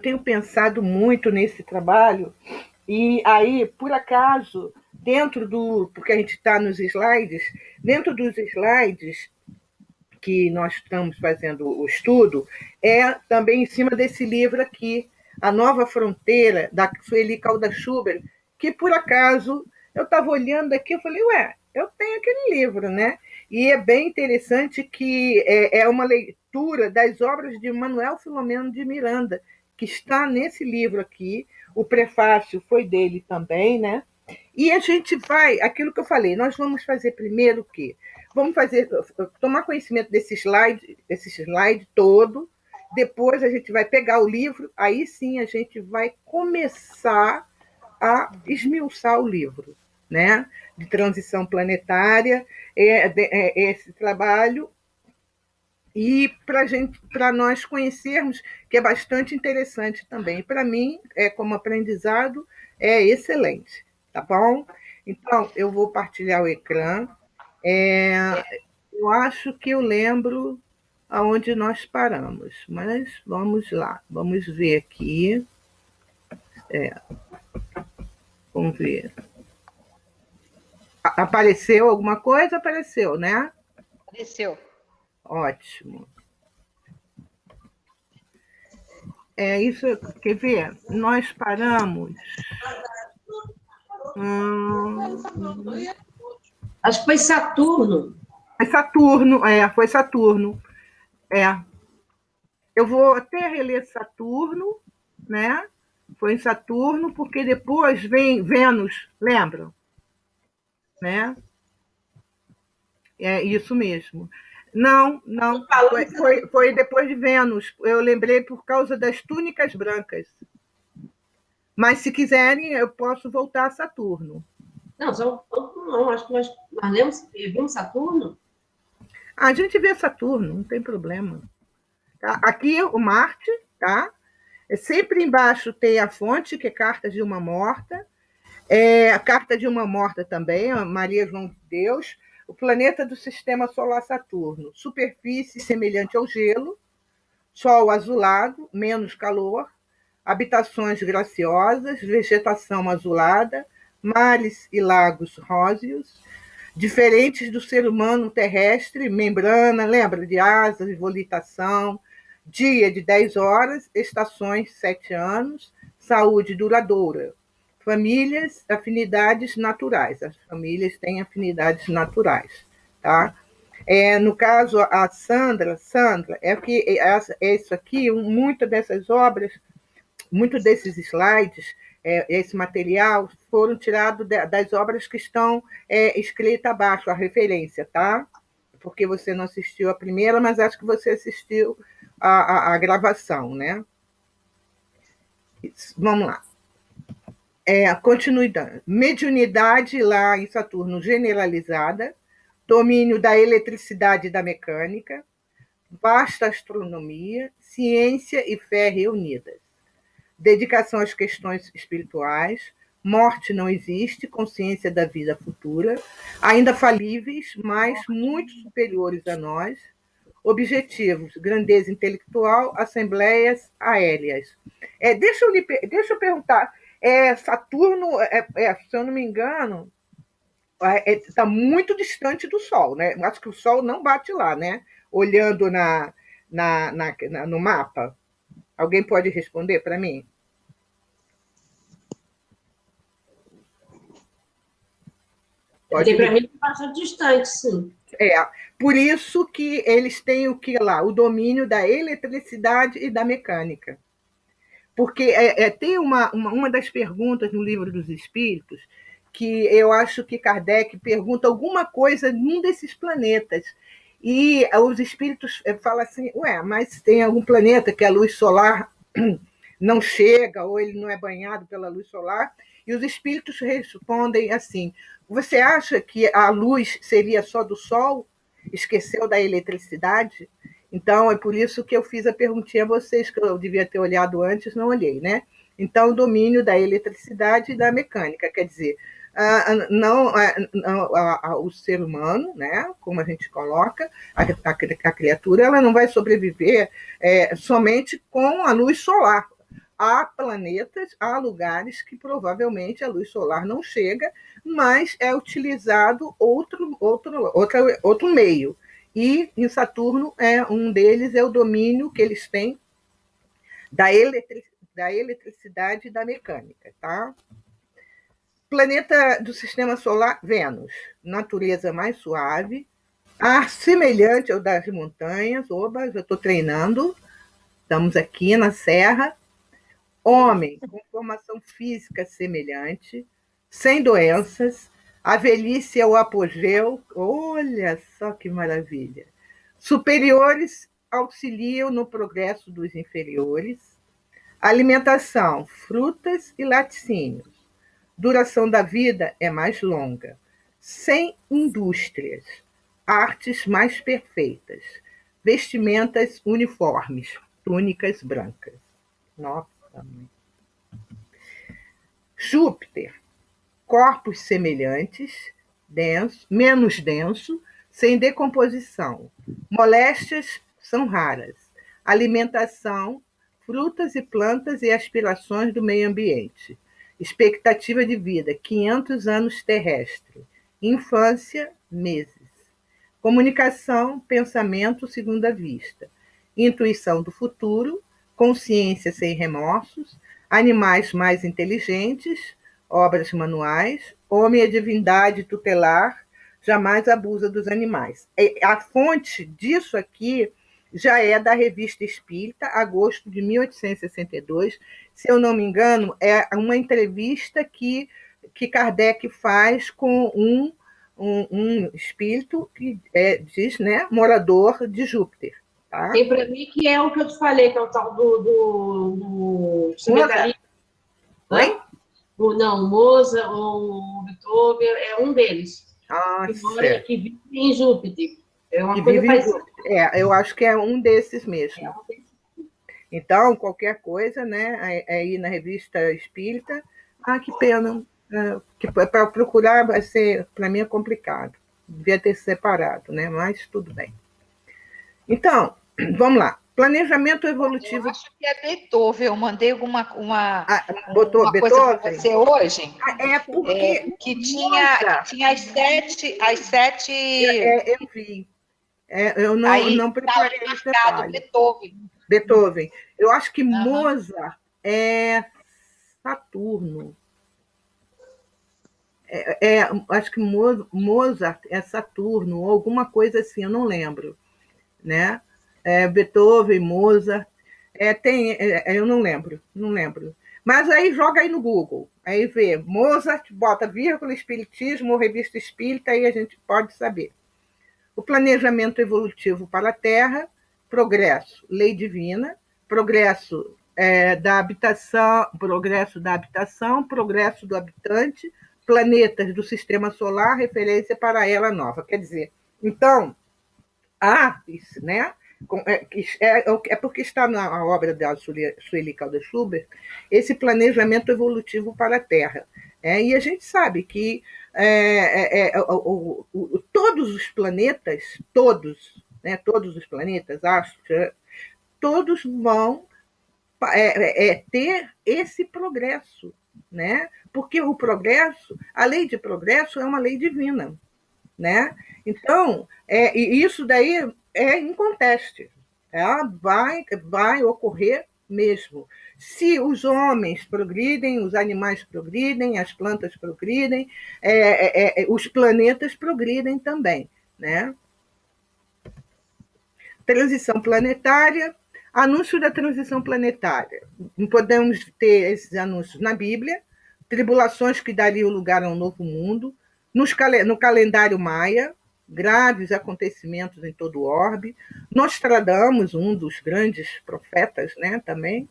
tenho pensado muito nesse trabalho, e aí, por acaso, porque a gente está nos slides, dentro dos slides que nós estamos fazendo o estudo, é também em cima desse livro aqui, A Nova Fronteira, da Sueli Caldas Schubert, que por acaso eu estava olhando aqui, eu falei, ué, eu tenho aquele livro, né? E é bem interessante que é uma leitura das obras de Manuel Filomeno de Miranda, que está nesse livro aqui. O prefácio foi dele também, né? E a gente vai, aquilo que eu falei, nós vamos fazer primeiro o quê? Vamos fazer, tomar conhecimento desse slide todo, depois a gente vai pegar o livro, aí sim a gente vai começar a esmiuçar o livro, né? De transição planetária, esse trabalho, e para nós conhecermos, que é bastante interessante também. Para mim, como aprendizado, é excelente, tá bom? Então, eu vou partilhar o ecrã. É, eu acho que eu lembro aonde nós paramos, mas vamos lá, vamos ver aqui. Vamos ver. Apareceu alguma coisa? Apareceu, né? Apareceu. Ótimo. É isso, quer ver? Nós paramos. Acho que foi Saturno. Foi Saturno. Eu vou até reler Saturno, né? Foi em Saturno, porque depois vem Vênus, lembram? Né? É isso mesmo. Não, foi depois de Vênus. Eu lembrei por causa das túnicas brancas. Mas se quiserem, eu posso voltar a Saturno. Não, não, acho que nós vimos Saturno. A gente vê Saturno, não tem problema. Tá? Aqui o Marte, tá? Sempre embaixo tem a fonte, que é Carta de uma Morta. A Carta de uma Morta também, Maria João de Deus. O planeta do sistema solar Saturno. Superfície semelhante ao gelo. Sol azulado, menos calor. Habitações graciosas, vegetação azulada, mares e lagos róseos, diferentes do ser humano terrestre, membrana, lembra de asas, volitação, dia de 10 horas, estações 7 anos, saúde duradoura, famílias, afinidades naturais. As famílias têm afinidades naturais, tá? No caso, a Sandra, é que isso aqui, muitas dessas obras, muitos desses slides, esse material, foram tirados das obras que estão escritas abaixo, a referência, tá? Porque você não assistiu a primeira, mas acho que você assistiu a gravação, né? Vamos lá. Continuidade. Mediunidade lá em Saturno generalizada, domínio da eletricidade e da mecânica, vasta astronomia, ciência e fé reunidas. Dedicação às questões espirituais, morte não existe, consciência da vida futura, ainda falíveis, mas muito superiores a nós, objetivos, grandeza intelectual, assembleias aéreas. Deixa eu perguntar, Saturno, se eu não me engano, está muito distante do Sol, né? Acho que o Sol não bate lá, né? Olhando no mapa. Alguém pode responder para mim? Porque para mim é bastante distante, sim. Por isso que eles têm o que lá? O domínio da eletricidade e da mecânica. Porque tem uma das perguntas no Livro dos Espíritos que eu acho que Kardec pergunta alguma coisa num desses planetas. E os espíritos falam assim, mas tem algum planeta que a luz solar não chega, ou ele não é banhado pela luz solar? E os espíritos respondem assim, você acha que a luz seria só do Sol? Esqueceu da eletricidade? Então, é por isso que eu fiz a perguntinha a vocês, que eu devia ter olhado antes, não olhei, né? Então, o domínio da eletricidade e da mecânica, quer dizer, o ser humano, né, como a gente coloca, a criatura, ela não vai sobreviver somente com a luz solar. há planetas, há lugares que provavelmente a luz solar não chega, mas é utilizado outro meio. E em Saturno, um deles é o domínio que eles têm da eletricidade e da mecânica. Tá? Planeta do sistema solar, Vênus. Natureza mais suave. Ar semelhante ao das montanhas. Oba, já estou treinando. Estamos aqui na Serra. Homem com formação física semelhante, sem doenças. A velhice é o apogeu. Olha só que maravilha. Superiores auxiliam no progresso dos inferiores. Alimentação, frutas e laticínios. Duração da vida é mais longa. Sem indústrias. Artes mais perfeitas. Vestimentas uniformes. Túnicas brancas. Nossa, mãe. Júpiter. Corpos semelhantes, menos denso, sem decomposição. Moléstias são raras. Alimentação, frutas e plantas e aspirações do meio ambiente. Expectativa de vida, 500 anos terrestre. Infância, meses. Comunicação, pensamento, segunda vista. Intuição do futuro, consciência sem remorsos, animais mais inteligentes, obras manuais, homem é divindade tutelar, jamais abusa dos animais. A fonte disso aqui já é da Revista Espírita, agosto de 1862. Se eu não me engano, é uma entrevista que Kardec faz com um espírito que diz, né, morador de Júpiter. Tá? Tem para mim que é o que eu te falei, que é o tal do Mozart. Oi? Não, o Mozart ou o Beethoven, é um deles. Que vive em Júpiter. É uma coisa parecida. Eu acho que é um desses mesmo. Então, qualquer coisa, né? Aí na Revista Espírita, que pena. Para procurar vai ser, para mim, é complicado. Devia ter separado, né? Mas tudo bem. Então, vamos lá. Planejamento evolutivo. Eu acho que é Beethoven. Eu mandei uma Beethoven? Coisa para você hoje. Porque que tinha as sete. Eu vi. Eu não preparei esse detalhe. Beethoven. Eu acho que Mozart é Saturno. Acho que Mozart é Saturno, ou alguma coisa assim, eu não lembro. Né? Beethoven, Mozart. Eu não lembro. Mas aí joga aí no Google. Aí vê Mozart, bota vírgula, espiritismo, revista espírita, aí a gente pode saber. O planejamento evolutivo para a Terra, progresso, lei divina, progresso da habitação, progresso do habitante, planetas do sistema solar, referência para a era nova. Quer dizer, então, artes, né? Porque está na obra da Sueli Caldas Schubert esse planejamento evolutivo para a Terra. E a gente sabe que todos os planetas, todos os planetas, astros, todos vão ter esse progresso, né? Porque o progresso, a lei de progresso é uma lei divina, né? Então, isso daí é inconteste. Vai ocorrer mesmo. Se os homens progridem, os animais progridem, as plantas progridem, os planetas progridem também. Né? Transição planetária, anúncio da transição planetária. Podemos ter esses anúncios na Bíblia, tribulações que dariam lugar a um novo mundo, no calendário maia, graves acontecimentos em todo o orbe. Nostradamus, um dos grandes profetas, né, também.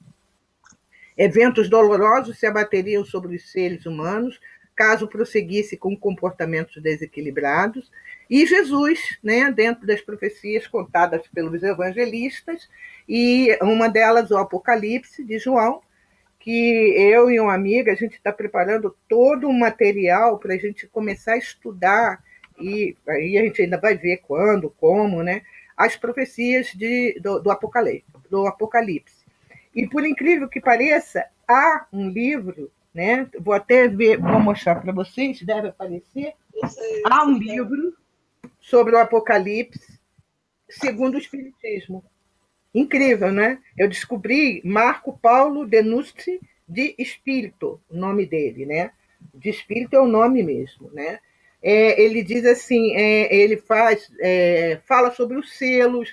Eventos dolorosos se abateriam sobre os seres humanos, caso prosseguisse com comportamentos desequilibrados. E Jesus, né, dentro das profecias contadas pelos evangelistas, e uma delas, o Apocalipse, de João, que eu e uma amiga, a gente está preparando todo um material para a gente começar a estudar, e aí a gente ainda vai ver quando, como, né, as profecias do Apocalipse. E, por incrível que pareça, há um livro, né? Vou até ver, vou mostrar para vocês, deve aparecer. Há um livro sobre o Apocalipse segundo o Espiritismo. Incrível, né? Eu descobri Marco Paulo Denunci de Espírito, o nome dele, né? De Espírito é o nome mesmo, né? Ele diz assim, ele fala sobre os selos,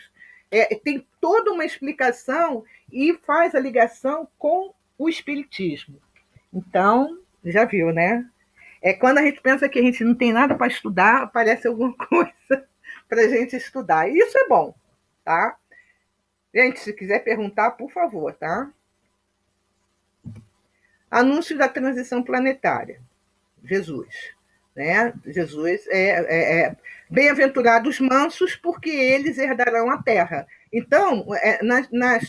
tem toda uma explicação e faz a ligação com o Espiritismo. Então, já viu, né? Quando a gente pensa que a gente não tem nada para estudar, aparece alguma coisa para a gente estudar. E isso é bom, tá? Gente, se quiser perguntar, por favor, tá? Anúncio da transição planetária. Jesus. Né? Jesus bem-aventurados mansos, porque eles herdarão a terra. Então, nas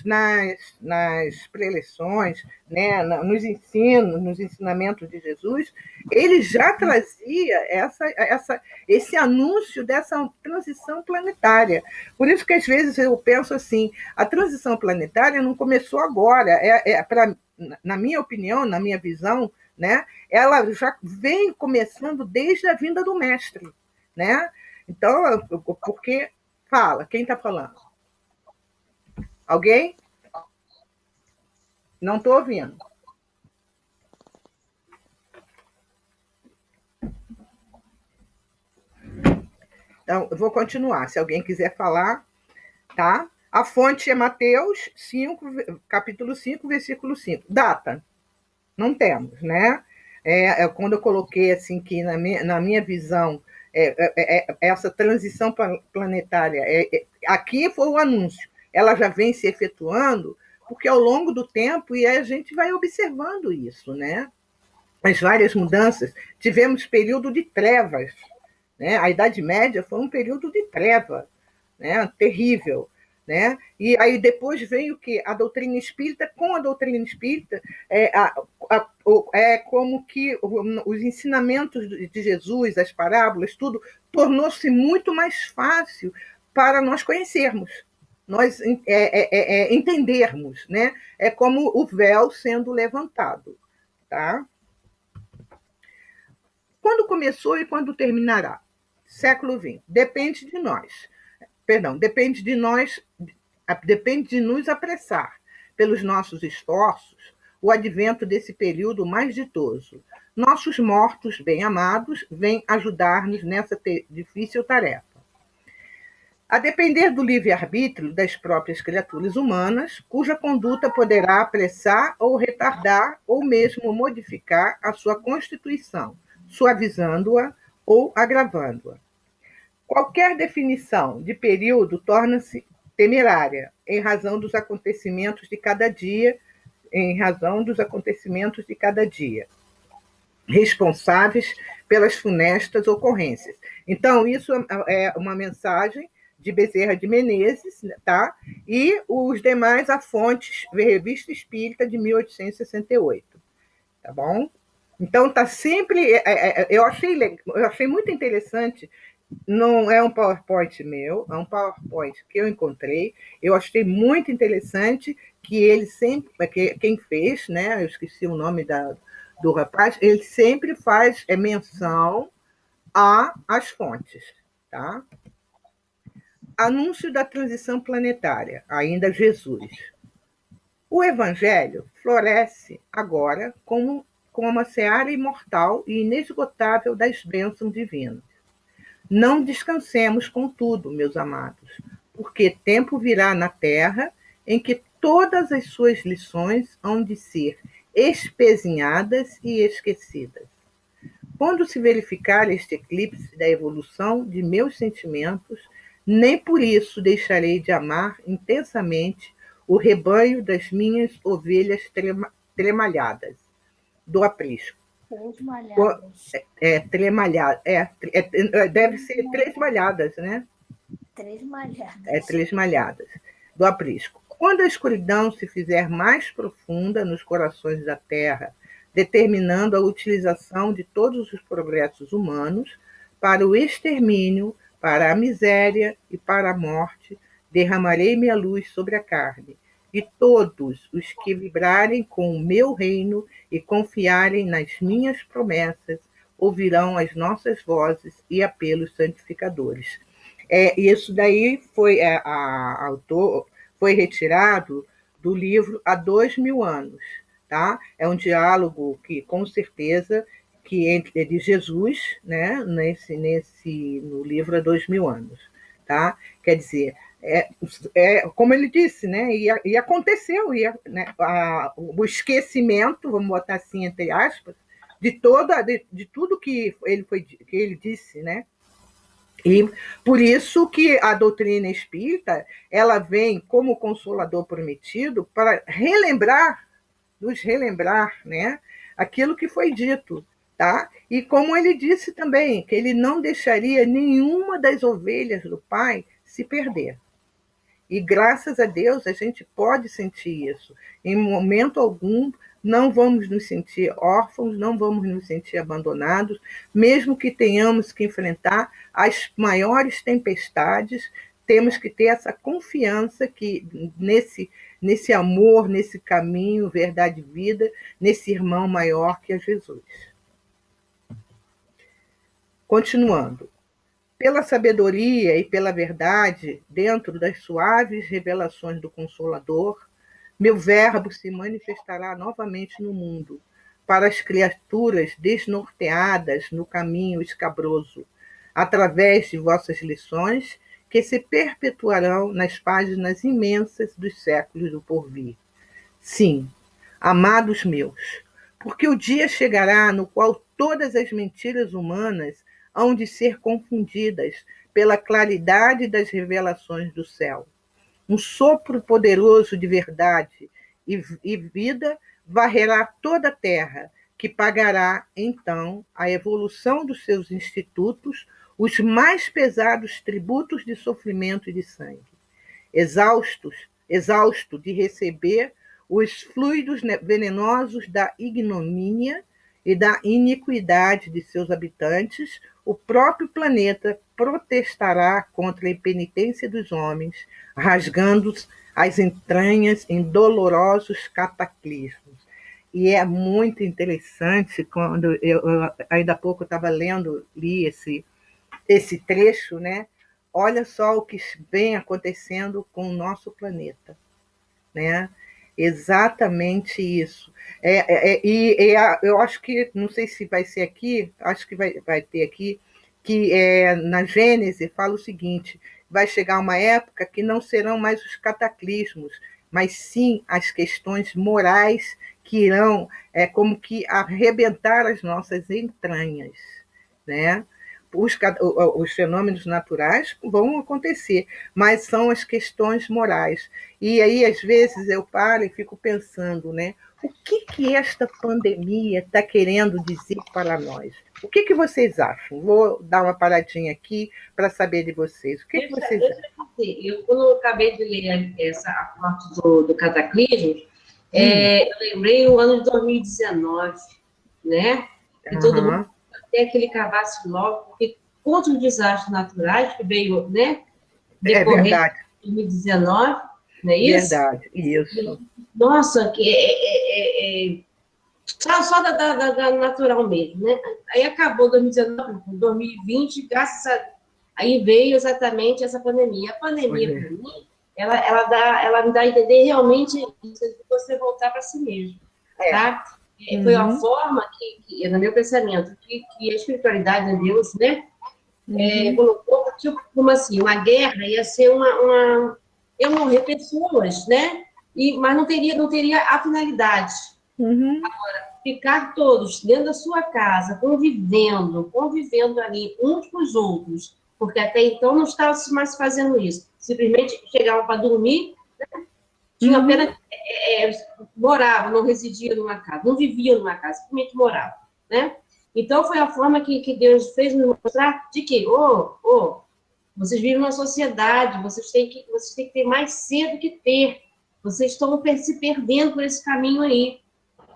preleções, né, nos ensinamentos de Jesus, ele já trazia esse anúncio dessa transição planetária. Por isso que, às vezes, eu penso assim, a transição planetária não começou agora. Na minha opinião, na minha visão, né, ela já vem começando desde a vinda do mestre, né? Então, porque fala, quem está falando? Alguém? Não estou ouvindo. Então, eu vou continuar. Se alguém quiser falar, tá? A fonte é Mateus 5, capítulo 5, versículo 5. Data? Não temos, né? Quando eu coloquei assim que na minha visão essa transição planetária, aqui foi o anúncio, ela já vem se efetuando, porque ao longo do tempo e a gente vai observando isso, né? As várias mudanças. Tivemos período de trevas, né? A Idade Média foi um período de treva, né? Terrível. Né? E aí depois vem o que? A doutrina espírita. Com a doutrina espírita, como que os ensinamentos de Jesus, as parábolas, tudo, tornou-se muito mais fácil para nós conhecermos, nós entendermos. Né? É como o véu sendo levantado. Tá? Quando começou e quando terminará? Século XX. Depende de nós. Depende de nos apressar, pelos nossos esforços, o advento desse período mais ditoso. Nossos mortos bem-amados vêm ajudar-nos nessa difícil tarefa. A depender do livre-arbítrio das próprias criaturas humanas, cuja conduta poderá apressar ou retardar, ou mesmo modificar a sua constituição, suavizando-a ou agravando-a. Qualquer definição de período torna-se temerária em razão dos acontecimentos de cada dia, responsáveis pelas funestas ocorrências. Então, isso é uma mensagem de Bezerra de Menezes, tá? E os demais a fontes, Revista Espírita de 1868, tá bom? Então, tá sempre... eu achei muito interessante. Não é um PowerPoint meu, é um PowerPoint que eu encontrei. Eu achei muito interessante que ele sempre, quem fez, né? Eu esqueci o nome do rapaz, ele sempre faz menção às fontes, tá? Anúncio da transição planetária, ainda Jesus. O Evangelho floresce agora como uma seara imortal e inesgotável das bênçãos divinas. Não descansemos, contudo, meus amados, porque tempo virá na Terra em que todas as suas lições hão de ser espezinhadas e esquecidas. Quando se verificar este eclipse da evolução de meus sentimentos, nem por isso deixarei de amar intensamente o rebanho das minhas ovelhas tremalhadas, do aprisco. Tremalhadas. Deve ser três malhadas, né? Três malhadas. Três malhadas, do aprisco. Quando a escuridão se fizer mais profunda nos corações da terra, determinando a utilização de todos os progressos humanos para o extermínio, para a miséria e para a morte, derramarei minha luz sobre a carne, e todos os que vibrarem com o meu reino e confiarem nas minhas promessas ouvirão as nossas vozes e apelos santificadores. Isso daí foi retirado do livro Há 2000 anos. Tá? É um diálogo que, com certeza, que é de Jesus, né? No livro Há 2000 anos. Tá? Quer dizer, como ele disse, né? E aconteceu, né? O esquecimento, vamos botar assim, entre aspas, de tudo que ele disse, né? E por isso que a doutrina espírita ela vem como consolador prometido para nos relembrar, né, aquilo que foi dito, tá? E como ele disse também, que ele não deixaria nenhuma das ovelhas do Pai se perder. E graças a Deus a gente pode sentir isso. Em momento algum não vamos nos sentir órfãos, não vamos nos sentir abandonados, mesmo que tenhamos que enfrentar as maiores tempestades, temos que ter essa confiança que nesse amor, nesse caminho, verdade e vida, nesse irmão maior que é Jesus. Continuando. Pela sabedoria e pela verdade, dentro das suaves revelações do Consolador, meu verbo se manifestará novamente no mundo, para as criaturas desnorteadas no caminho escabroso, através de vossas lições, que se perpetuarão nas páginas imensas dos séculos do porvir. Sim, amados meus, porque o dia chegará no qual todas as mentiras humanas hão de ser confundidas pela claridade das revelações do céu. Um sopro poderoso de verdade e vida varrerá toda a terra, que pagará, então, a evolução dos seus institutos, os mais pesados tributos de sofrimento e de sangue. Exausto de receber os fluidos venenosos da ignomínia e da iniquidade de seus habitantes, o próprio planeta protestará contra a impenitência dos homens, rasgando as entranhas em dolorosos cataclismos. E é muito interessante, quando eu ainda há pouco estava li esse trecho, né? Olha só o que vem acontecendo com o nosso planeta, né? Exatamente isso. Eu acho que, não sei se vai ser aqui, acho que vai ter aqui, que na Gênese fala o seguinte: vai chegar uma época que não serão mais os cataclismos, mas sim as questões morais que irão como que arrebentar as nossas entranhas, né? Os fenômenos naturais vão acontecer, mas são as questões morais. E aí, às vezes, eu paro e fico pensando, né? O que esta pandemia está querendo dizer para nós? O que vocês acham? Vou dar uma paradinha aqui para saber de vocês. O que vocês acham? Quando eu acabei de ler essa parte do cataclismo, eu lembrei o ano de 2019, né? E todo mundo até que ele cavasse logo, porque contra os desastres naturais que veio, né? Decorrer de 2019, não é isso? Verdade, isso. Nossa, só da natural mesmo, né? Aí acabou 2019, 2020, aí veio exatamente essa pandemia. A pandemia, para mim, ela me dá a entender realmente você voltar para si mesmo, tá? Foi a forma que, no meu pensamento, que a espiritualidade de Deus, né, colocou, tipo, como assim, uma guerra ia ser iam morrer pessoas, né, mas não teria a finalidade. Agora, ficar todos dentro da sua casa, convivendo ali, uns com os outros, porque até então não estava mais fazendo isso, simplesmente chegavam para dormir, né? Tinha apenas, morava, não residia numa casa, não vivia numa casa, simplesmente morava, né? Então, foi a forma que Deus fez nos mostrar de que, vocês vivem numa sociedade, vocês têm que ter mais cedo que ter, vocês estão se perdendo por esse caminho aí.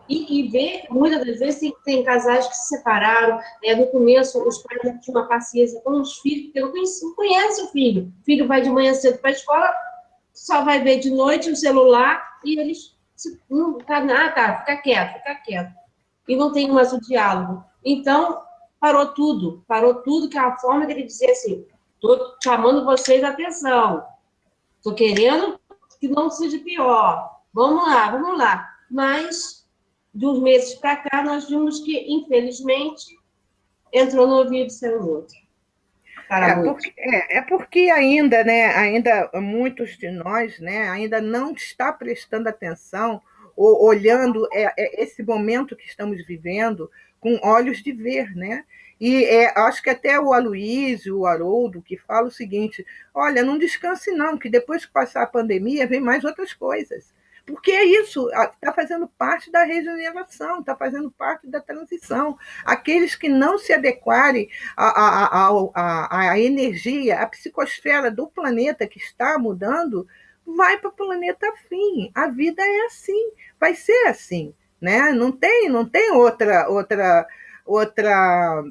E ver, muitas das vezes, tem casais que se separaram, no começo, os pais não tinham uma paciência com os filhos, porque não conhece o filho. O filho vai de manhã cedo para a escola, só vai ver de noite o celular e eles fica quieto, fica quieto. E não tem mais o diálogo. Então, parou tudo, que é a forma de ele dizer assim, estou chamando vocês a atenção, estou querendo que não seja pior, vamos lá. Mas, de uns meses para cá, nós vimos que, infelizmente, entrou no ouvido sem o outro. Porque ainda, né, ainda muitos de nós, né, ainda não está prestando atenção ou olhando esse momento que estamos vivendo com olhos de ver, né? E acho que até o Aloysio, o Haroldo, que fala o seguinte: olha, não descanse não, que depois que passar a pandemia vem mais outras coisas. Porque é isso, está fazendo parte da regeneração, está fazendo parte da transição. Aqueles que não se adequarem à energia, à psicosfera do planeta que está mudando, vai para o planeta fim. A vida é assim, vai ser assim. Né? Não tem outra,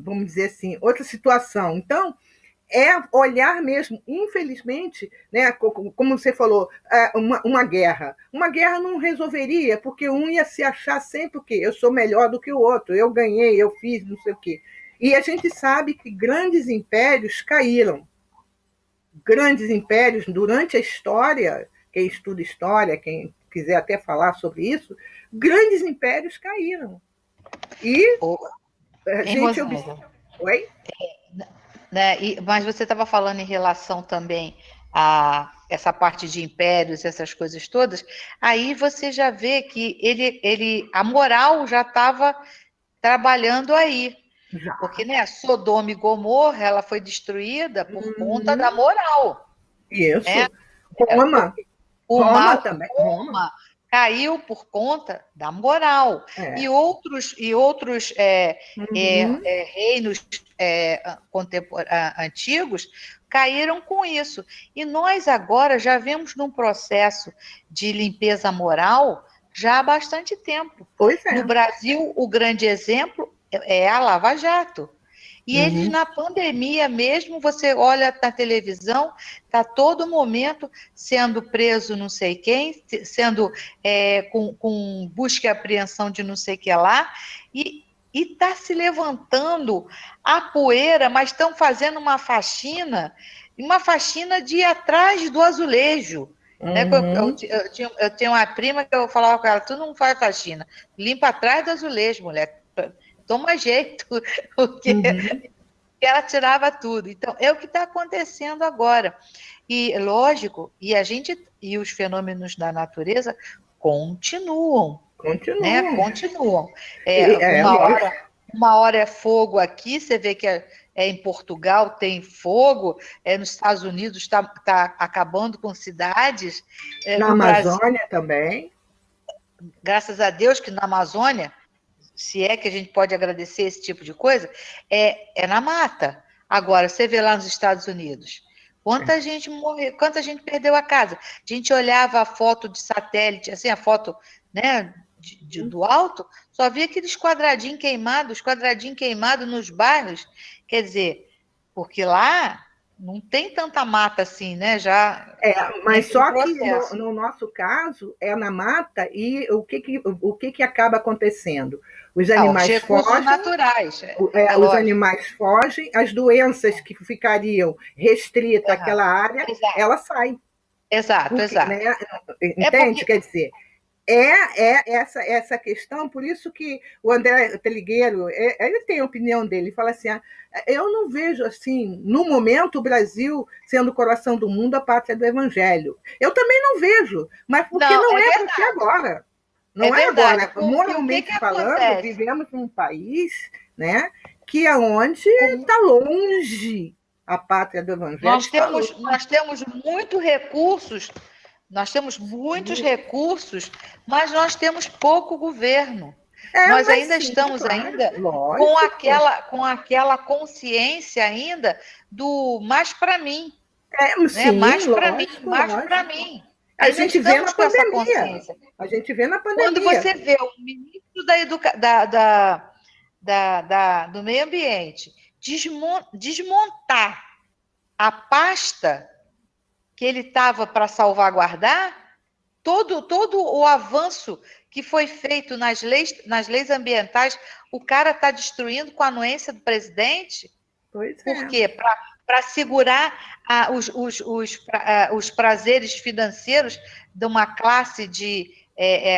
vamos dizer assim, outra situação. Então, olhar mesmo, infelizmente, né, como você falou, uma guerra. Uma guerra não resolveria, porque um ia se achar sempre o quê? Eu sou melhor do que o outro, eu ganhei, eu fiz, não sei o quê. E a gente sabe que grandes impérios caíram. Grandes impérios, durante a história, quem estuda história, quem quiser até falar sobre isso, grandes impérios caíram. E a gente observa. Oi? Né? Mas você estava falando em relação também a essa parte de impérios, essas coisas todas, aí você já vê que a moral já estava trabalhando aí. Já. Porque, né, Sodoma e Gomorra, ela foi destruída por conta da moral. Isso. Né? Roma também. Roma caiu por conta da moral. E outros reinos antigos caíram com isso. E nós agora já vemos num processo de limpeza moral já há bastante tempo. Pois é. No Brasil, o grande exemplo é a Lava Jato. E eles, na pandemia mesmo, você olha na televisão, está todo momento sendo preso não sei quem, sendo com busca e apreensão de não sei o que lá, e está se levantando a poeira, mas estão fazendo uma faxina de ir atrás do azulejo. Né? Eu tinha uma prima que eu falava com ela, tu não faz faxina, limpa atrás do azulejo, mulher. Toma jeito, porque ela tirava tudo. Então, é o que está acontecendo agora. E, lógico, e os fenômenos da natureza continuam. Né? Continuam. Uma hora é fogo aqui, você vê que em Portugal tem fogo, nos Estados Unidos está acabando com cidades. Na Amazônia também. Graças a Deus que na Amazônia, se é que a gente pode agradecer esse tipo de coisa, é na mata. Agora, você vê lá nos Estados Unidos, quanta gente morreu, quanta gente perdeu a casa. A gente olhava a foto de satélite, assim, a foto, né, do alto, só via aqueles quadradinhos queimados nos bairros. Quer dizer, porque lá não tem tanta mata assim, né? Mas só que no nosso caso é na mata, e o que acaba acontecendo? Os animais fogem, naturais. Os animais fogem, as doenças que ficariam restritas àquela área, elas saem. Exato. Né? Entende? Quer dizer, essa questão, por isso que o André Teligueiro, ele tem a opinião dele, ele fala assim, eu não vejo assim, no momento, o Brasil sendo o coração do mundo, a pátria do evangelho. Eu também não vejo, mas porque não é para ser agora. Não é agora. Moralmente falando, vivemos num país, né, que é onde está longe a pátria do evangelho. Nós temos muitos recursos. Nós temos muitos recursos, mas nós temos pouco governo. Nós ainda estamos com aquela consciência ainda do mais para mim. Mais para mim. A gente vê na pandemia. A gente vê na pandemia. Quando você vê o ministro do Meio Ambiente desmontar a pasta que ele estava para salvaguardar, todo o avanço que foi feito nas leis ambientais, o cara está destruindo com a anuência do presidente. Pois Por é. quê? Para segurar os prazeres financeiros de uma classe de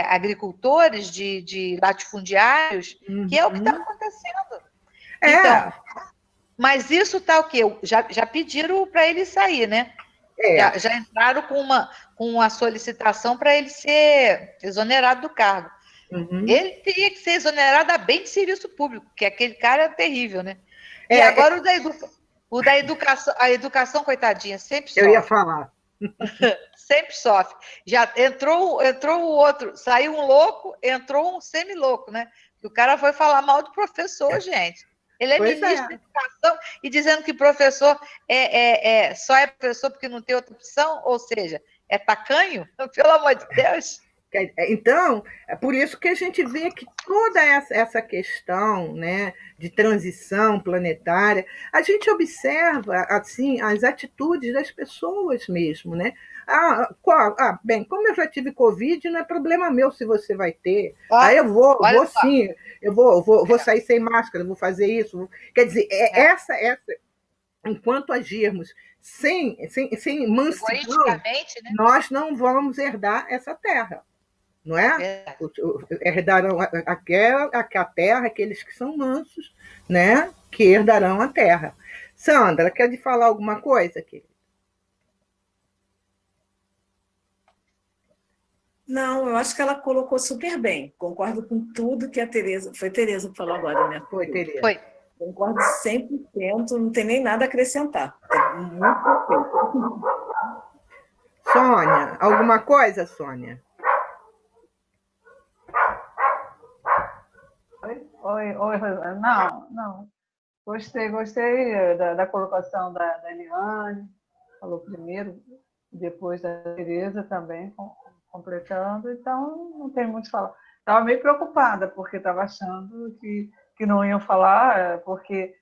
agricultores, de latifundiários, que é o que está acontecendo. Então, mas isso está o quê? Já pediram para ele sair, né? Já entraram com uma solicitação para ele ser exonerado do cargo. Ele teria que ser exonerado a bem de serviço público, porque aquele cara é terrível, né? E agora a educação, coitadinha, sempre sofre. Eu ia falar. Sempre sofre. Já entrou o outro, saiu um louco, entrou um semi-louco, né? O cara foi falar mal do professor, gente. Ele é ministro da educação e dizendo que professor só é professor porque não tem outra opção, ou seja, é tacanho? Pelo amor de Deus. Então, é por isso que a gente vê que toda essa questão, né, de transição planetária, a gente observa assim as atitudes das pessoas mesmo, né? Bem, como eu já tive Covid, não é problema meu se você vai ter. Aí eu vou sim, eu vou sair sem máscara, vou fazer isso. Quer dizer, essa enquanto agirmos sem mansidão, né? nós não vamos herdar essa terra. Não é? Herdarão a terra, aqueles que são mansos, né? Que herdarão a terra. Sandra, quer falar alguma coisa aqui? Não, eu acho que ela colocou super bem. Concordo com tudo que a Tereza... Foi a Tereza que falou agora, né? Foi, Tereza. Foi. Concordo 100%, não tem nem nada a acrescentar. É muito perfeito. Sônia, alguma coisa, Sônia? Oi, Rosana. Não. Gostei da colocação da Eliane, falou primeiro, depois da Tereza também, completando, então não tem muito o que falar. Estava meio preocupada, porque estava achando que não iam falar, porque,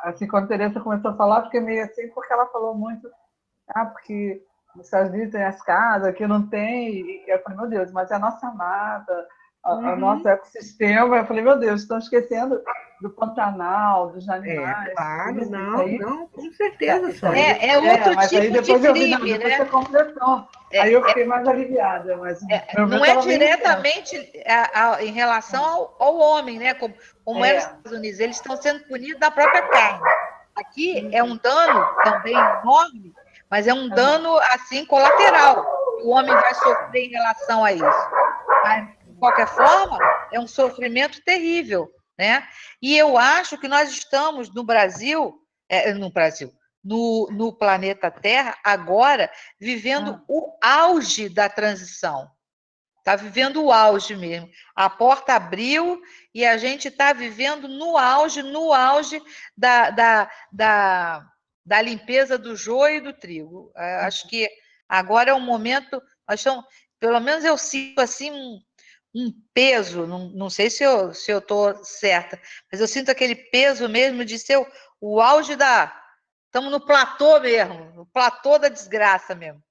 assim, quando a Tereza começou a falar, fiquei meio assim, porque ela falou muito, porque nos Estados Unidos tem as casas, aqui não tem, e eu falei, meu Deus, mas é a nossa mata, o nosso ecossistema. Eu falei, meu Deus, estão esquecendo do Pantanal, dos animais. Claro, isso, não, com certeza, Sônia. É outro mas tipo aí depois de crime, depois né? você completou. Aí eu fiquei mais aliviada. Mas não é diretamente em relação ao homem, né? Como é nos Estados Unidos. Eles estão sendo punidos da própria carne. Aqui é um dano também enorme, mas é um dano, assim, colateral. O homem vai sofrer em relação a isso. Mas, de qualquer forma, é um sofrimento terrível, né? E eu acho que nós estamos no planeta Terra, agora, vivendo o auge da transição. Está vivendo o auge mesmo. A porta abriu e a gente está vivendo no auge da limpeza do joio e do trigo. Acho que agora é um momento, pelo menos eu sinto assim um peso, não sei se eu estou certa, mas eu sinto aquele peso mesmo de ser o auge Estamos no platô mesmo, no platô da desgraça mesmo.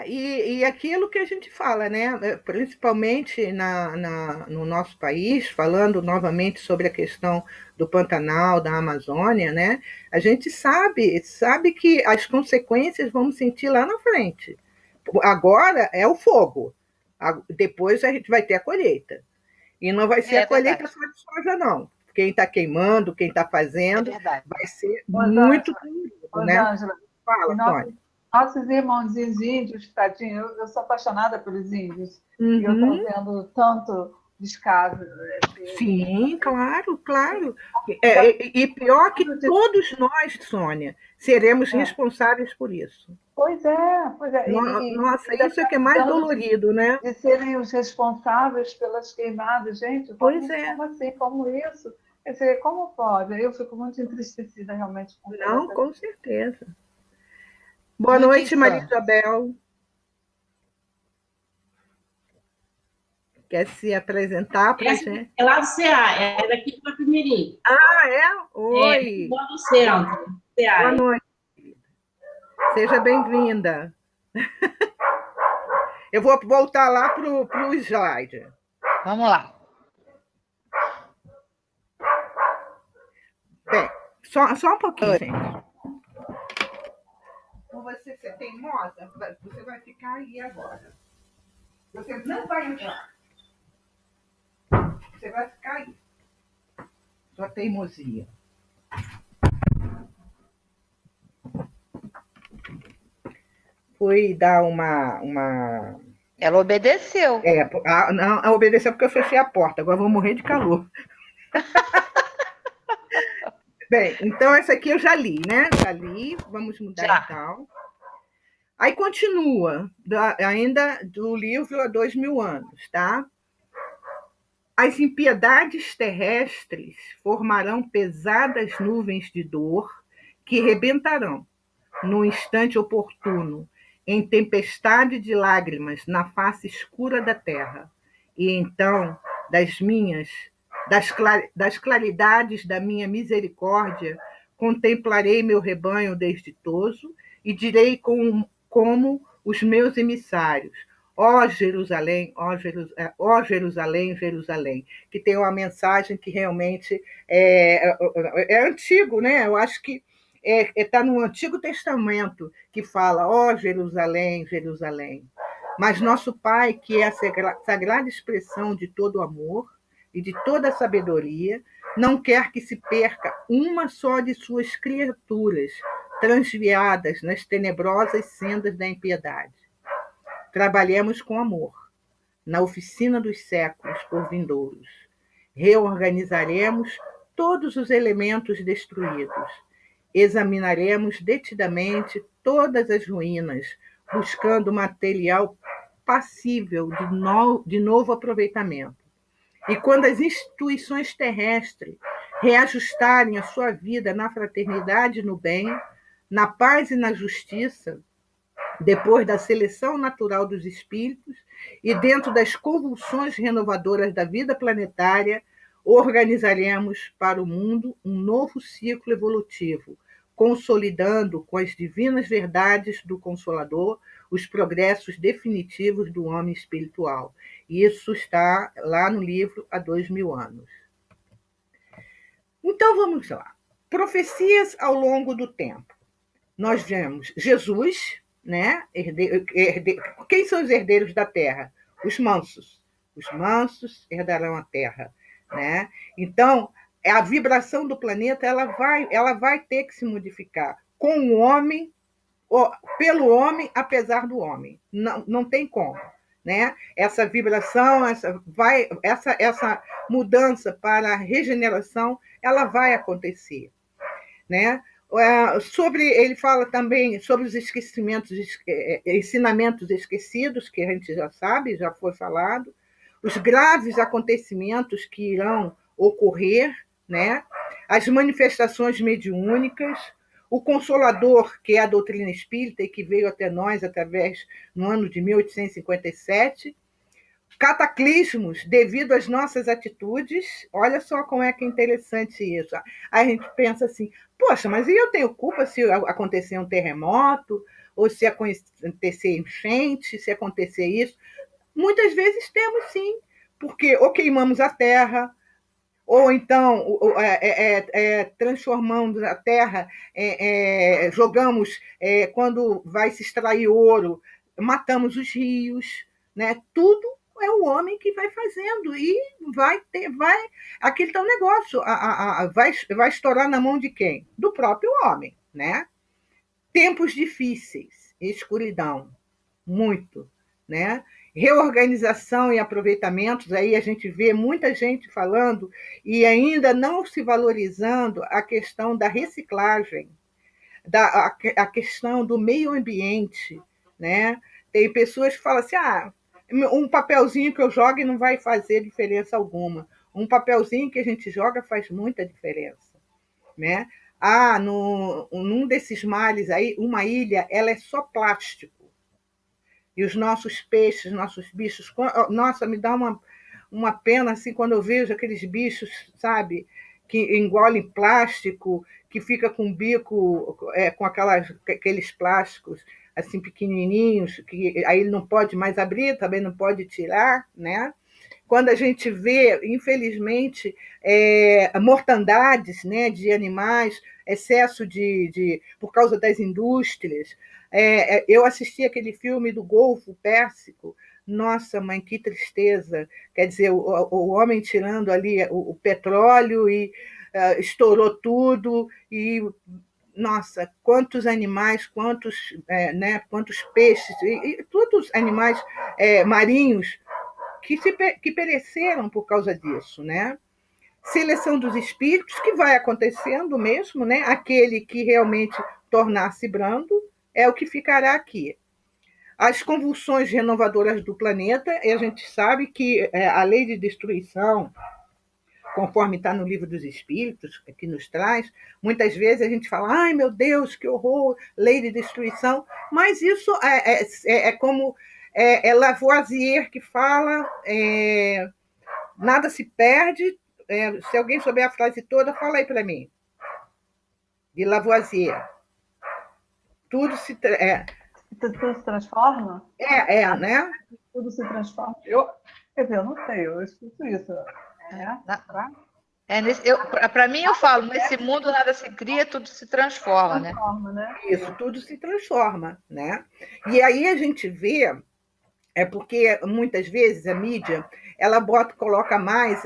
E aquilo que a gente fala, né? Principalmente no nosso país, falando novamente sobre a questão do Pantanal, da Amazônia, né? A gente sabe que as consequências vamos sentir lá na frente. Agora é o fogo, depois a gente vai ter a colheita. E não vai ser a colheita só de soja, não. Quem está queimando, quem está fazendo, vai ser muito dolorido, né? Ângela, fala, Tônia. Nossos irmãozinhos índios, tadinho, eu sou apaixonada pelos índios. E eu estou vendo tanto descaso. Sim, claro. E pior que todos nós, Sônia, seremos responsáveis por isso. Pois é. Nossa, isso é que é mais dolorido, né? De serem os responsáveis pelas queimadas, gente. Como assim? Como isso? Quer dizer, como pode? Eu fico muito entristecida realmente com isso. Não, com certeza. Boa noite, Maria Isabel. Quer se apresentar para a gente? É lá do CA, é daqui para Primeirinho. É? Oi. É do centro. Boa noite. Seja bem-vinda. Eu vou voltar lá para o slide. Vamos lá. Bem, só um pouquinho, gente. Por você ser teimosa, você vai ficar aí agora. Você não vai entrar. Você vai ficar aí. Sua teimosia. Fui dar uma... Ela obedeceu. Não, obedeceu porque eu fechei a porta. Agora eu vou morrer de calor. Bem, então essa aqui eu já li, né? Já li. Vamos mudar Já. então. Aí continua, ainda do livro Há 2000 anos, tá? As impiedades terrestres formarão pesadas nuvens de dor que rebentarão, no instante oportuno, em tempestade de lágrimas na face escura da terra. E então, das claridades da minha misericórdia, contemplarei meu rebanho desditoso e direi como os meus emissários: ó Jerusalém, ó Jerusalém, Jerusalém, que tem uma mensagem que realmente é antigo, né? Eu acho que está no Antigo Testamento, que fala, ó Jerusalém, Jerusalém. Mas nosso Pai, que é a sagrada expressão de todo amor e de toda sabedoria, não quer que se perca uma só de suas criaturas, transviadas nas tenebrosas sendas da impiedade. Trabalhemos com amor, na oficina dos séculos por vindouros. Reorganizaremos todos os elementos destruídos. Examinaremos detidamente todas as ruínas, buscando material passível de novo aproveitamento. E quando as instituições terrestres reajustarem a sua vida na fraternidade e no bem, na paz e na justiça, depois da seleção natural dos espíritos e dentro das convulsões renovadoras da vida planetária, organizaremos para o mundo um novo ciclo evolutivo, consolidando com as divinas verdades do Consolador os progressos definitivos do homem espiritual. Isso está lá no livro Há 2000 anos. Então vamos lá. Profecias ao longo do tempo. Nós vemos Jesus, né? Quem são os herdeiros da terra? Os mansos. Os mansos herdarão a terra, né? Então, a vibração do planeta ela vai ter que se modificar com o homem, pelo homem, apesar do homem. Não tem como, né? Essa vibração, essa mudança para a regeneração, ela vai acontecer, né? Ele fala também sobre os ensinamentos esquecidos, que a gente já sabe, já foi falado, os graves acontecimentos que irão ocorrer, né? As manifestações mediúnicas, o Consolador, que é a doutrina espírita e que veio até nós através no ano de 1857, cataclismos devido às nossas atitudes. Olha só como é que é interessante isso. Aí a gente pensa assim, poxa, mas eu tenho culpa se acontecer um terremoto, ou se acontecer enchente, se acontecer isso? Muitas vezes temos sim, porque ou queimamos a terra, ou então transformamos a terra, jogamos, quando vai se extrair ouro, matamos os rios, né? Tudo é o homem que vai fazendo e aquele tal negócio, vai estourar na mão de quem? Do próprio homem, né? Tempos difíceis, escuridão, muito, né? Reorganização e aproveitamentos, aí a gente vê muita gente falando e ainda não se valorizando a questão da reciclagem, a questão do meio ambiente, né? Tem pessoas que falam assim, um papelzinho que eu jogo e não vai fazer diferença alguma. Um papelzinho que a gente joga faz muita diferença, né? Num desses mares aí, uma ilha, ela é só plástico. E os nossos peixes, nossos bichos... Nossa, me dá uma pena assim, quando eu vejo aqueles bichos, sabe, que engolem plástico, que fica com o bico, com aqueles plásticos assim pequenininhos, que aí ele não pode mais abrir, também não pode tirar, né? Quando a gente vê, infelizmente, mortandades, né, de animais, excesso por causa das indústrias. Eu assisti aquele filme do Golfo Pérsico, nossa, mãe, que tristeza. Quer dizer, o homem tirando ali o petróleo e estourou tudo, e nossa, quantos animais, quantos peixes, e todos os animais marinhos que pereceram por causa disso, né? Seleção dos espíritos, que vai acontecendo mesmo, né? Aquele que realmente tornar-se brando é o que ficará aqui. As convulsões renovadoras do planeta, e a gente sabe que a lei de destruição, conforme está no livro dos Espíritos, que nos traz, muitas vezes a gente fala, ai meu Deus, que horror, lei de destruição, mas isso é como Lavoisier que fala, nada se perde, se alguém souber a frase toda, fala aí para mim, de Lavoisier. Tudo se... Tudo se transforma? Né? Tudo se transforma. Quer dizer, eu não sei, eu escuto isso. Para mim, eu falo, nesse mundo nada se cria, tudo se transforma, né? Isso, tudo se transforma, né? E aí a gente vê, porque muitas vezes a mídia ela coloca mais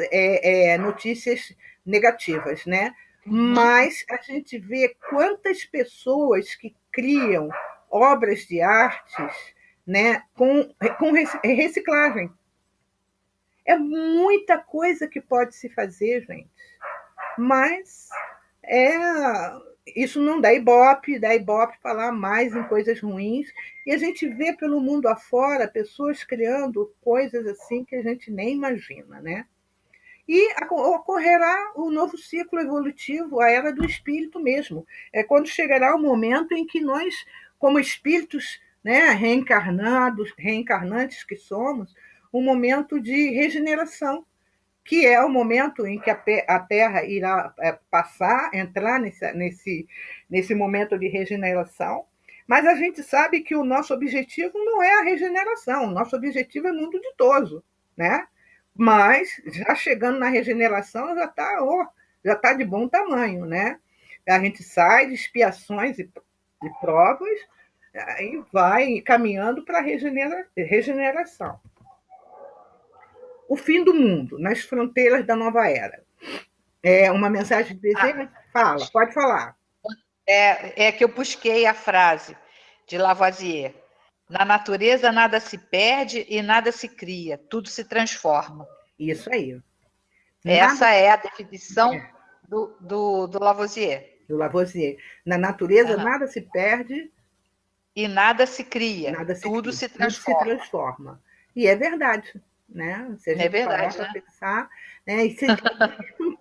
notícias negativas, né? Mas a gente vê quantas pessoas que criam obras de artes, né, com reciclagem. É muita coisa que pode se fazer, gente. Mas isso não dá ibope falar mais em coisas ruins. E a gente vê pelo mundo afora pessoas criando coisas assim que a gente nem imagina, né? E ocorrerá o novo ciclo evolutivo, a era do espírito mesmo. É quando chegará o momento em que nós, como espíritos, né, reencarnantes que somos, um momento de regeneração, que é o momento em que a Terra irá entrar nesse momento de regeneração. Mas a gente sabe que o nosso objetivo não é a regeneração, o nosso objetivo é mundo ditoso, né? Mas, já chegando na regeneração, já tá de bom tamanho, né? A gente sai de expiações e provas e vai caminhando para a regeneração. O fim do mundo, nas fronteiras da nova era. Uma mensagem de desejo? Fala, pode falar. É que eu busquei a frase de Lavoisier. Na natureza nada se perde e nada se cria, tudo se transforma. Isso aí. Essa é a definição do Lavoisier. Do Lavoisier. Na natureza nada se perde e nada se cria, tudo se transforma. Tudo se transforma. E é verdade, né? Se a gente parar para pensar, né? E são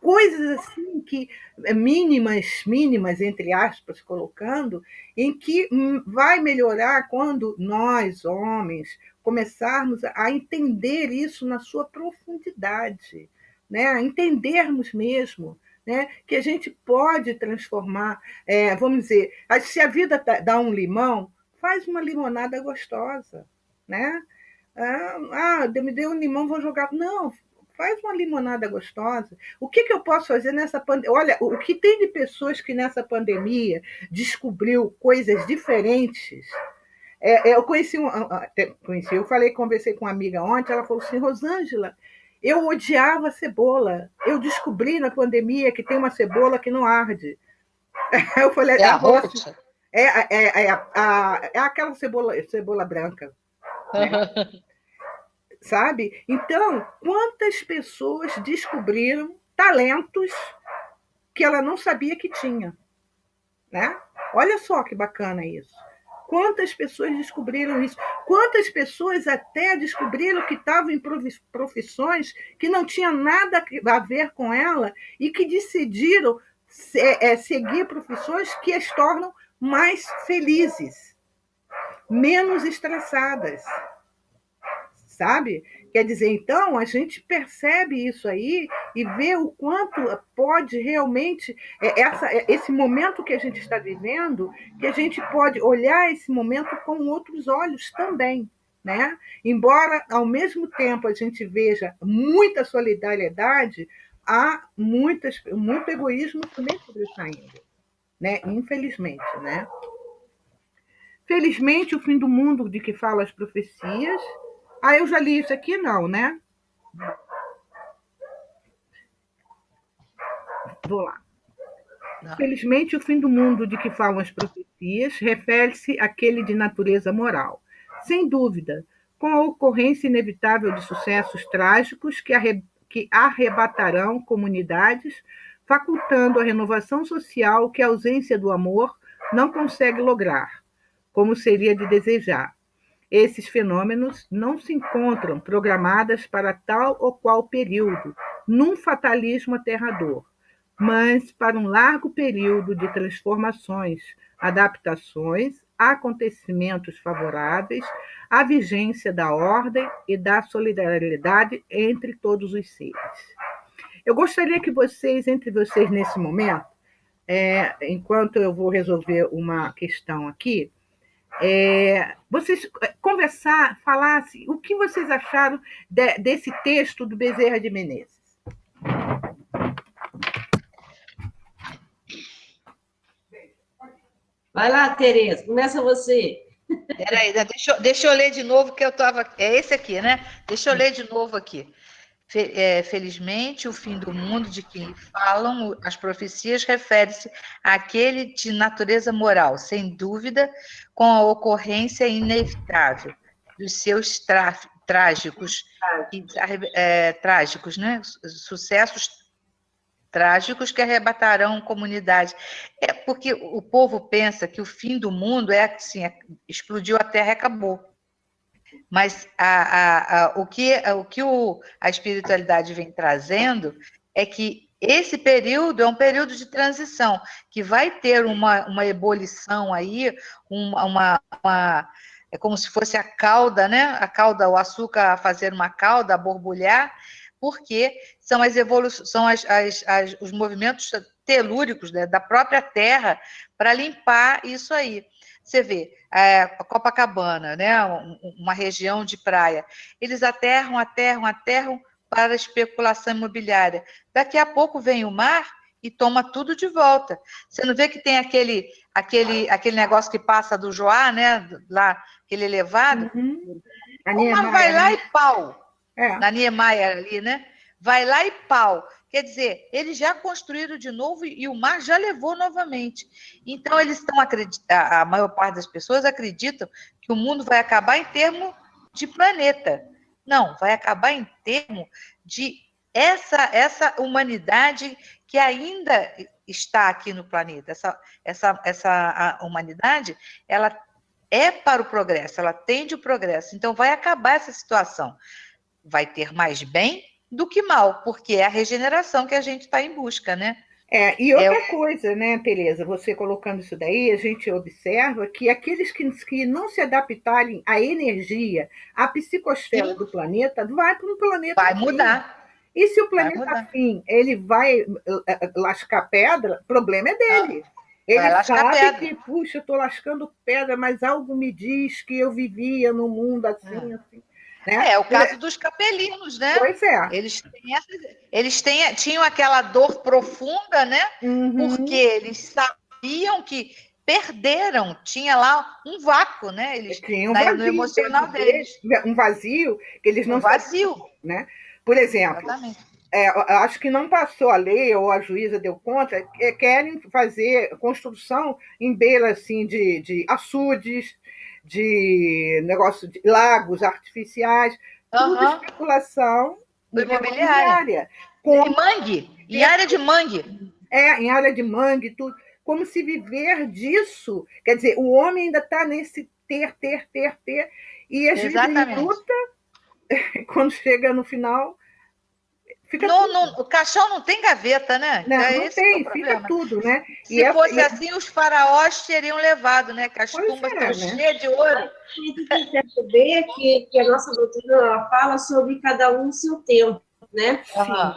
coisas assim que mínimas, entre aspas, colocando, em que vai melhorar quando nós, homens, começarmos a entender isso na sua profundidade, né? Entendermos mesmo, né? Que a gente pode transformar, vamos dizer, se a vida dá um limão, faz uma limonada gostosa, né? Me deu um limão, vou jogar. Não, faz uma limonada gostosa. O que eu posso fazer nessa pandemia? Olha, o que tem de pessoas que nessa pandemia descobriu coisas diferentes. Eu conversei com uma amiga ontem, ela falou assim, Rosângela, eu odiava cebola. Eu descobri na pandemia que tem uma cebola que não arde. Eu falei, a roxa? É aquela cebola branca. Né? Sabe? Então, quantas pessoas descobriram talentos que ela não sabia que tinha? Né? Olha só que bacana isso. Quantas pessoas descobriram isso? Quantas pessoas até descobriram que estavam em profissões que não tinham nada a ver com ela e que decidiram seguir profissões que as tornam mais felizes, menos estressadas, sabe? Quer dizer, então, a gente percebe isso aí e vê o quanto pode realmente, esse momento que a gente está vivendo, que a gente pode olhar esse momento com outros olhos também. Né? Embora, ao mesmo tempo, a gente veja muita solidariedade, há muito egoísmo também sobressaindo, né? Infelizmente. Né? Felizmente, o fim do mundo de que falam as profecias. Ah, eu já li isso aqui, não, né? Vou lá. Não. Felizmente, o fim do mundo de que falam as profecias refere-se àquele de natureza moral. Sem dúvida, com a ocorrência inevitável de sucessos trágicos que arrebatarão comunidades, facultando a renovação social que a ausência do amor não consegue lograr, como seria de desejar. Esses fenômenos não se encontram programadas para tal ou qual período, num fatalismo aterrador, mas para um largo período de transformações, adaptações, acontecimentos favoráveis à vigência da ordem e da solidariedade entre todos os seres. Eu gostaria que entre vocês nesse momento, enquanto eu vou resolver uma questão aqui, vocês falassem o que vocês acharam desse texto do Bezerra de Menezes. Vai lá, Tereza, começa você. Peraí, deixa eu ler de novo, que eu estava. É esse aqui, né? Deixa eu ler de novo aqui. Felizmente, o fim do mundo de que falam as profecias refere-se àquele de natureza moral, sem dúvida, com a ocorrência inevitável dos seus trágicos, né? Sucessos trágicos que arrebatarão comunidade. É porque o povo pensa que o fim do mundo é assim, explodiu a Terra e acabou. Mas o que a espiritualidade vem trazendo é que esse período é um período de transição, que vai ter uma ebulição aí, é como se fosse a cauda, né? A cauda, o açúcar a fazer uma cauda, a borbulhar, porque são as evoluções, são os movimentos telúricos, né, da própria Terra para limpar isso aí. Você vê, a Copacabana, né, uma região de praia, eles aterram para especulação imobiliária. Daqui a pouco vem o mar e toma tudo de volta. Você não vê que tem aquele negócio que passa do Joá, né, lá, aquele elevado? Uhum. O mar vai lá e pau. É. Na Niemeyer ali, né? Vai lá e pau. Quer dizer, eles já construíram de novo e o mar já levou novamente. Então, eles estão acreditando, a maior parte das pessoas acreditam que o mundo vai acabar em termos de planeta. Não, vai acabar em termos de essa humanidade que ainda está aqui no planeta. Essa humanidade, ela é para o progresso, ela tende o progresso. Então, vai acabar essa situação. Vai ter mais bem do que mal, porque é a regeneração que a gente está em busca, né? E outra coisa, né, Tereza, você colocando isso daí, a gente observa que aqueles que não se adaptarem à energia, à psicosfera do planeta, vai para um planeta vai fim. Mudar. E se o planeta fim, ele vai lascar pedra, o problema é dele. Ele sabe que, puxa, eu estou lascando pedra, mas algo me diz que eu vivia num mundo assim, assim. Né? É o caso dos capelinos, né? Pois é. Eles tinham aquela dor profunda, né? Uhum. Porque eles sabiam que perderam, tinha lá um vácuo, né? Eles tinha um vazio no emocional deles. Um vazio que eles não vazio. sabiam, né? Por exemplo, acho que não passou a lei, ou a juíza deu conta, querem fazer construção em beira assim, de açudes, de negócio de lagos artificiais, tudo especulação imobiliária. Em mangue, em área de mangue. Em área de mangue, tudo. Como se viver disso. Quer dizer, o homem ainda está nesse ter, e às vezes ele luta, quando chega no final, O caixão não tem gaveta, né? Não, É não esse que é o tem, fica problema. tudo, né? Se fosse assim, os faraós teriam levado, né? Que as Pois tumbas é, estão né? cheias de ouro. A gente tem que perceber que a nossa doutrina ela fala sobre cada um o seu tempo, né?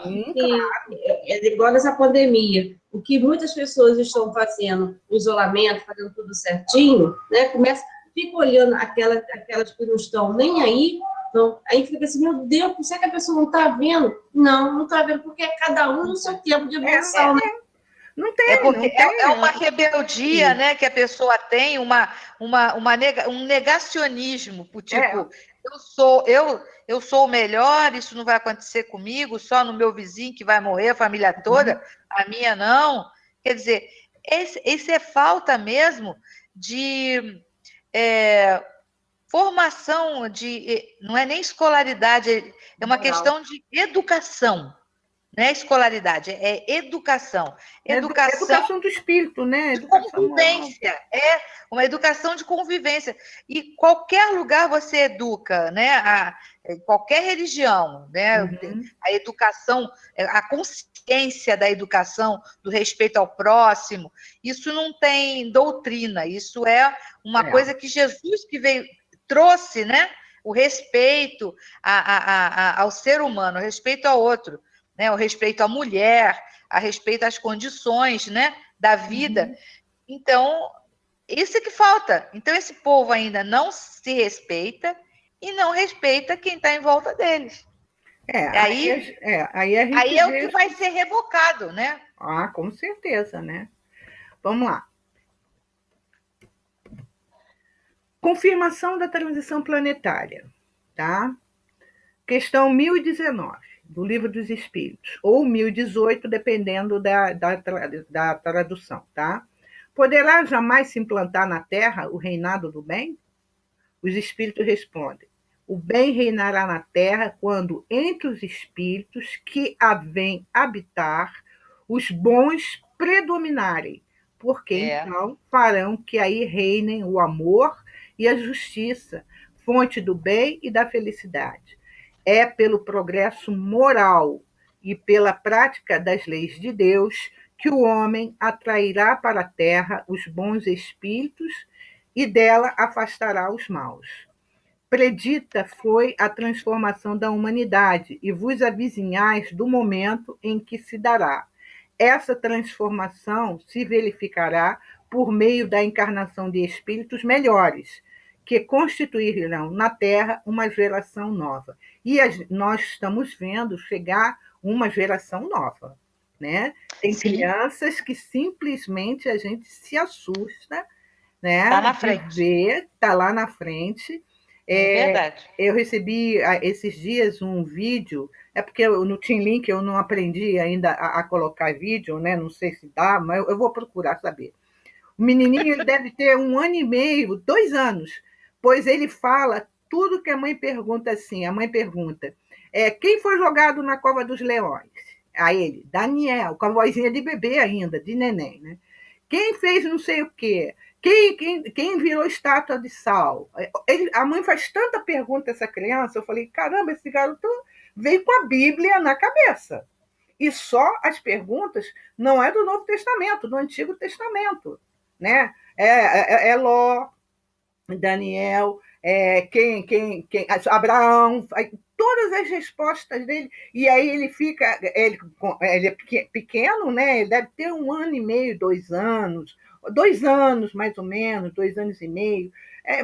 Sim, E é igual nessa pandemia. O que muitas pessoas estão fazendo, o isolamento, fazendo tudo certinho, né? Fica olhando aquelas que não estão nem aí, então, aí fica assim, meu Deus, será que a pessoa não está vendo? Não, não está vendo, porque é cada um no seu tempo de evolução, né? não É tem, porque não tem. é uma rebeldia, né, que a pessoa tem, um negacionismo, tipo, eu sou o melhor, isso não vai acontecer comigo, só no meu vizinho que vai morrer, a família toda, a minha não. Quer dizer, esse é falta mesmo de formação, não é nem escolaridade, é uma questão de educação. Não é escolaridade, é educação. Educação do espírito, né? De Educação moral. convivência, é uma educação de convivência. E qualquer lugar você educa, né? Qualquer religião, né? Uhum. A educação, a consciência da educação, do respeito ao próximo, isso não tem doutrina, isso é uma coisa que Jesus que veio, trouxe, né? O respeito ao ser humano, o respeito ao outro, né? O respeito à mulher, a respeito às condições, né? Da vida. Então, isso é que falta. Então, esse povo ainda não se respeita e não respeita quem está em volta deles. Aí a gente Aí é o vê. que vai ser revocado, né? Ah, com certeza, né? Vamos lá. Confirmação da transição planetária, tá? Questão 1019, do Livro dos Espíritos, ou 1018, dependendo da tradução, tá? Poderá jamais se implantar na Terra o reinado do bem? Os espíritos respondem: o bem reinará na Terra quando entre os espíritos que a vêm habitar os bons predominarem, porque então farão que aí reinem o amor e a justiça, fonte do bem e da felicidade. É pelo progresso moral e pela prática das leis de Deus que o homem atrairá para a Terra os bons espíritos e dela afastará os maus. Predita foi a transformação da humanidade, e vos avizinhais do momento em que se dará. Essa transformação se verificará por meio da encarnação de espíritos melhores, que constituirão na Terra uma geração nova. E nós estamos vendo chegar uma geração nova, né? Tem crianças que simplesmente a gente se assusta, né? Está na frente. Ver, está lá na frente. É verdade. Eu recebi esses dias um vídeo, é porque no Team Link eu não aprendi ainda a colocar vídeo, né? Não sei se dá, mas eu vou procurar saber. O menininho ele deve ter 1 ano e meio, 2 anos, pois ele fala tudo que a mãe pergunta assim. A mãe pergunta: quem foi jogado na cova dos leões? A ele, Daniel, com a vozinha de bebê ainda, de neném, né? Quem fez não sei o quê? Quem virou estátua de sal? A mãe faz tanta pergunta a essa criança, eu falei, caramba, esse garoto veio com a Bíblia na cabeça. E só as perguntas não é do Novo Testamento, do Antigo Testamento, né? Ló, Daniel, Abraão, todas as respostas dele, e aí ele é pequeno, né? Ele deve ter 1 ano e meio, 2 anos, 2 anos mais ou menos, 2 anos e meio,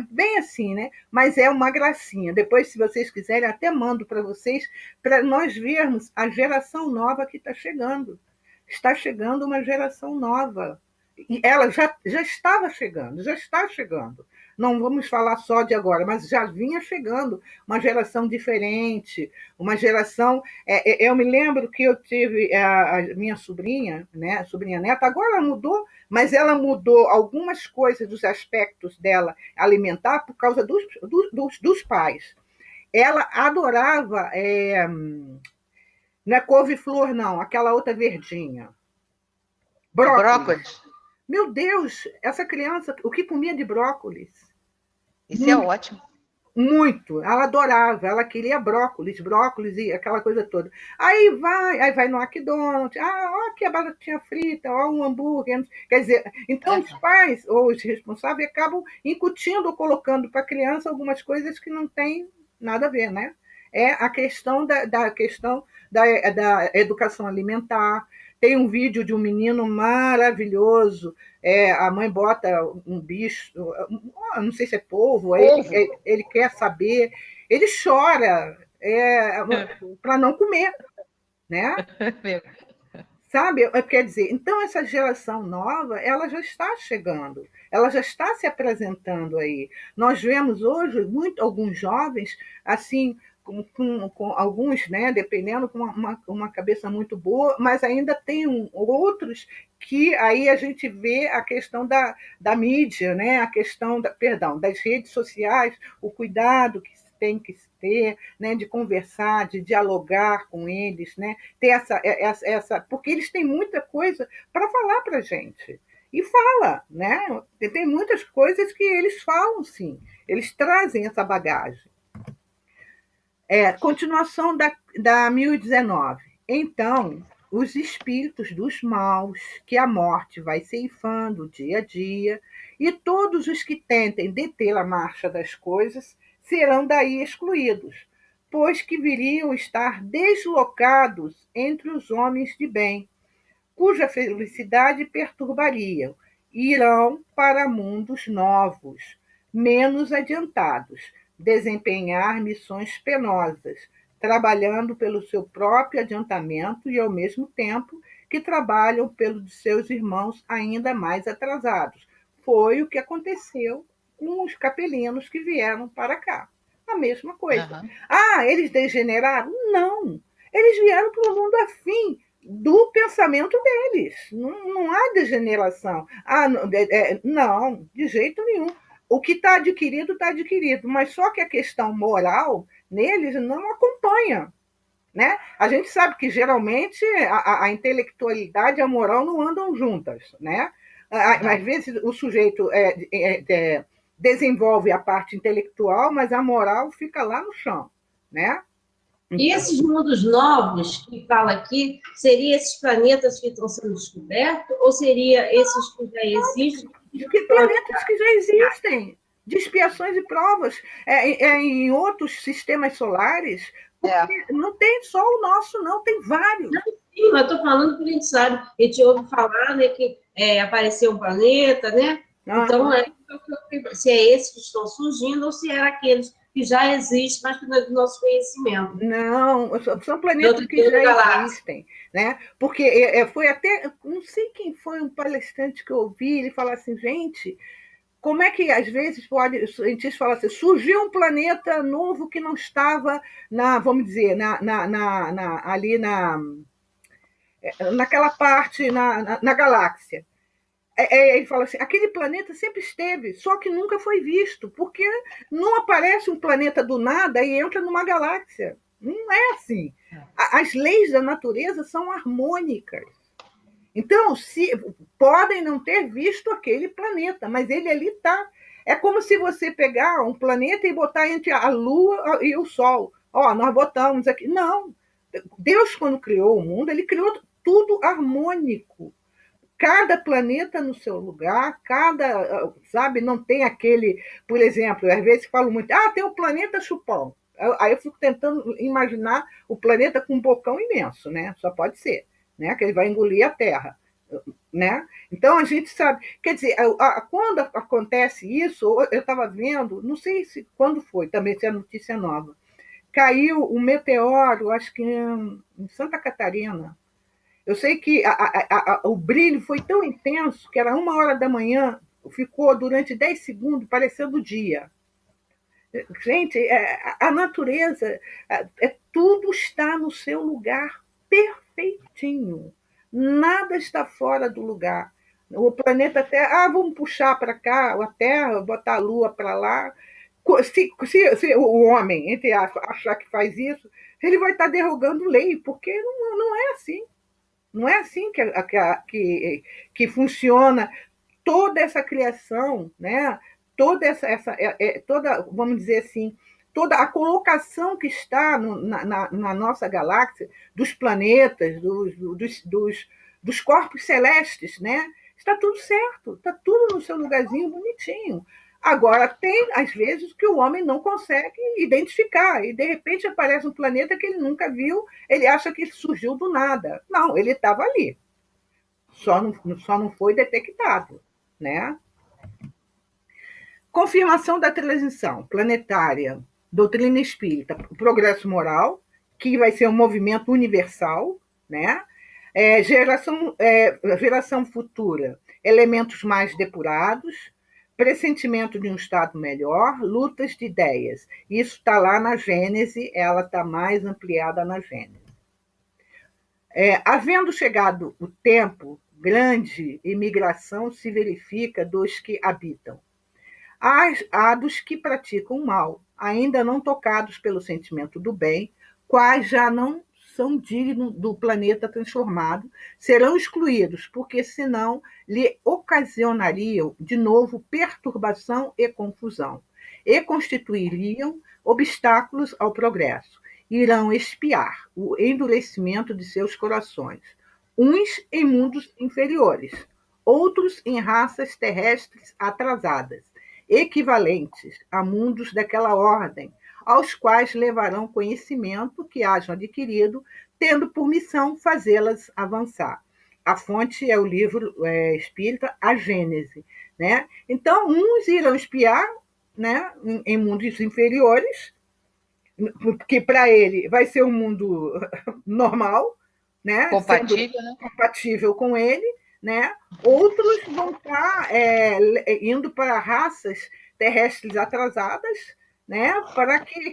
bem assim, né? Mas é uma gracinha. Depois, se vocês quiserem, até mando para vocês, para nós vermos a geração nova que está chegando. Está chegando uma geração nova. E ela já estava chegando, já está chegando. Não vamos falar só de agora, mas já vinha chegando uma geração diferente, uma geração. Eu me lembro que eu tive a minha sobrinha, né, a sobrinha neta, agora ela mudou, mas ela mudou algumas coisas dos aspectos dela alimentar por causa dos pais. Ela adorava, não é couve-flor, não, aquela outra verdinha. Brócolis. Meu Deus, essa criança, o que comia de brócolis? Isso é ótimo. Muito. Ela adorava, ela queria brócolis e aquela coisa toda. Aí vai no McDonald's, ó, aqui a batatinha frita, ó, um hambúrguer. Quer dizer, então os pais ou os responsáveis acabam incutindo ou colocando para a criança algumas coisas que não têm nada a ver, né? É a questão da educação alimentar. Tem um vídeo de um menino maravilhoso. A mãe bota um bicho, não sei se é polvo, aí ele quer saber, ele chora para não comer, né? Sabe? Quer dizer, então essa geração nova, ela já está chegando, ela já está se apresentando aí. Nós vemos hoje alguns jovens assim, com alguns, né, dependendo, com uma cabeça muito boa, mas ainda tem outros que aí a gente vê a questão da mídia, né, a questão das redes sociais, o cuidado que tem que ter, né, de conversar, de dialogar com eles, né, ter essa, porque eles têm muita coisa para falar para a gente. E fala, né? Tem muitas coisas que eles falam, sim. Eles trazem essa bagagem. Continuação da 1019. Então, os espíritos dos maus, que a morte vai ceifando dia a dia, e todos os que tentem deter a marcha das coisas, serão daí excluídos, pois que viriam estar deslocados entre os homens de bem, cuja felicidade perturbariam, e irão para mundos novos, menos adiantados, desempenhar missões penosas, trabalhando pelo seu próprio adiantamento e, ao mesmo tempo, que trabalham pelos seus irmãos ainda mais atrasados. Foi o que aconteceu com os capelinos que vieram para cá. A mesma coisa. Eles degeneraram? Não. Eles vieram para o mundo afim do pensamento deles. Não há degeneração. Não, de jeito nenhum. O que está adquirido, mas só que a questão moral neles não acompanha. Né? A gente sabe que, geralmente, a intelectualidade e a moral não andam juntas. Né? Às vezes, o sujeito desenvolve a parte intelectual, mas a moral fica lá no chão. Né? E esses mundos novos que fala aqui, seriam esses planetas que estão sendo descobertos ou seria esses que já existem? Que planetas que já existem, de expiações e provas, em outros sistemas solares, porque não tem só o nosso, não, tem vários. Não, sim, mas estou falando que a gente sabe, a gente ouve falar, né, que apareceu um planeta, né? Então, se é esses que estão surgindo ou se era aqueles que já existem, mas que não é do nosso conhecimento. Não, são planetas que já existem. Né? Porque foi até, não sei quem foi um palestrante que eu ouvi, ele falar assim, gente, como é que às vezes pode, cientistas falam assim, surgiu um planeta novo que não estava vamos dizer, ali naquela parte, na galáxia. Ele fala assim, aquele planeta sempre esteve, só que nunca foi visto, porque não aparece um planeta do nada e entra numa galáxia. Não é assim. As leis da natureza são harmônicas. Então, podem não ter visto aquele planeta, mas ele ali está. É como se você pegar um planeta e botar entre a Lua e o Sol. Nós botamos aqui. Não. Deus, quando criou o mundo, ele criou tudo harmônico. Cada planeta no seu lugar, sabe, não tem aquele, por exemplo, às vezes falam muito, tem o planeta chupão. Aí eu fico tentando imaginar o planeta com um bocão imenso, né? Só pode ser, né? Que ele vai engolir a Terra, né? Então a gente sabe, quer dizer, quando acontece isso, eu estava vendo, não sei quando foi, também se é notícia nova, caiu um meteoro, acho que em Santa Catarina. Eu sei que o brilho foi tão intenso que era 1 hora da manhã, ficou durante 10 segundos parecendo dia. Gente, a natureza, tudo está no seu lugar perfeitinho. Nada está fora do lugar. O planeta Terra, vamos puxar para cá a Terra, botar a Lua para lá. Se o homem, entre aspas, achar que faz isso, ele vai estar derrogando lei, porque não é assim. Não é assim que funciona toda essa criação, né? toda toda, vamos dizer assim, toda a colocação que está na nossa galáxia, dos planetas, dos corpos celestes, né? Está tudo certo, está tudo no seu lugarzinho bonitinho. Agora, tem, às vezes, que o homem não consegue identificar, e de repente aparece um planeta que ele nunca viu, ele acha que surgiu do nada. Não, ele estava ali, só não foi detectado, né? Confirmação da transição planetária, doutrina espírita, progresso moral, que vai ser um movimento universal, né? Geração futura, elementos mais depurados, pressentimento de um estado melhor, lutas de ideias. Isso está lá na Gênese, ela está mais ampliada na Gênese. Havendo chegado o tempo, grande imigração se verifica dos que habitam. Há dos que praticam o mal, ainda não tocados pelo sentimento do bem, quais já não são dignos do planeta transformado, serão excluídos, porque senão lhe ocasionariam de novo perturbação e confusão, e constituiriam obstáculos ao progresso. Irão espiar o endurecimento de seus corações, uns em mundos inferiores, outros em raças terrestres atrasadas, equivalentes a mundos daquela ordem, aos quais levarão conhecimento que hajam adquirido, tendo por missão fazê-las avançar. A fonte é o livro espírita A Gênese, né? Então, uns irão espiar, né, em mundos inferiores, porque para ele vai ser um mundo normal, né? Compatível, né? Compatível com ele, né? Outros vão estar indo para raças terrestres atrasadas, né? Para que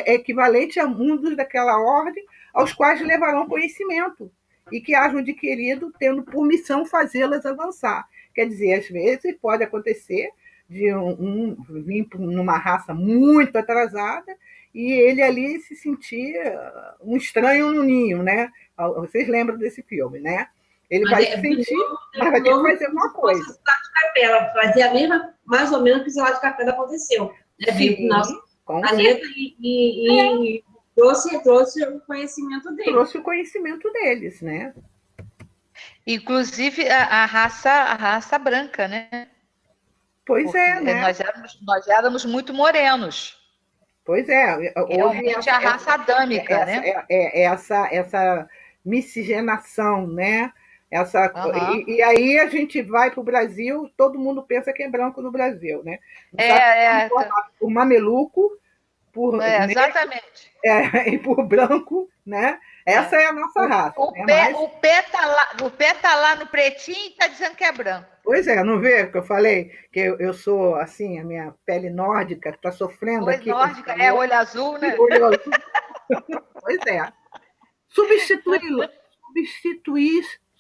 equivalente a mundos daquela ordem, aos quais levarão conhecimento e que hajam adquirido, tendo por missão fazê-las avançar. Quer dizer, às vezes pode acontecer de vir numa raça muito atrasada e ele ali se sentir um estranho no ninho, né? Vocês lembram desse filme, né? Ele vai se sentir, mas vai ter que fazer alguma coisa. O Zolado de Capela, fazer a mesma, mais ou menos, que o Zolado de Capela aconteceu. Vir para o nosso planeta e trouxe o conhecimento deles. Trouxe o conhecimento deles, né? Inclusive a raça branca, né? Pois Porque né? Nós éramos muito morenos. Pois é. Realmente a raça adâmica, né? Essa miscigenação, né? E aí a gente vai para o Brasil, todo mundo pensa que é branco no Brasil, né? Por mameluco, por exatamente. E por branco, né? Essa é a nossa raça. O pé tá lá no pretinho e está dizendo que é branco. Pois é, não vê que eu falei que eu sou assim, a minha pele nórdica está sofrendo aqui. Nórdica, olho azul, né? Olho azul. Pois é.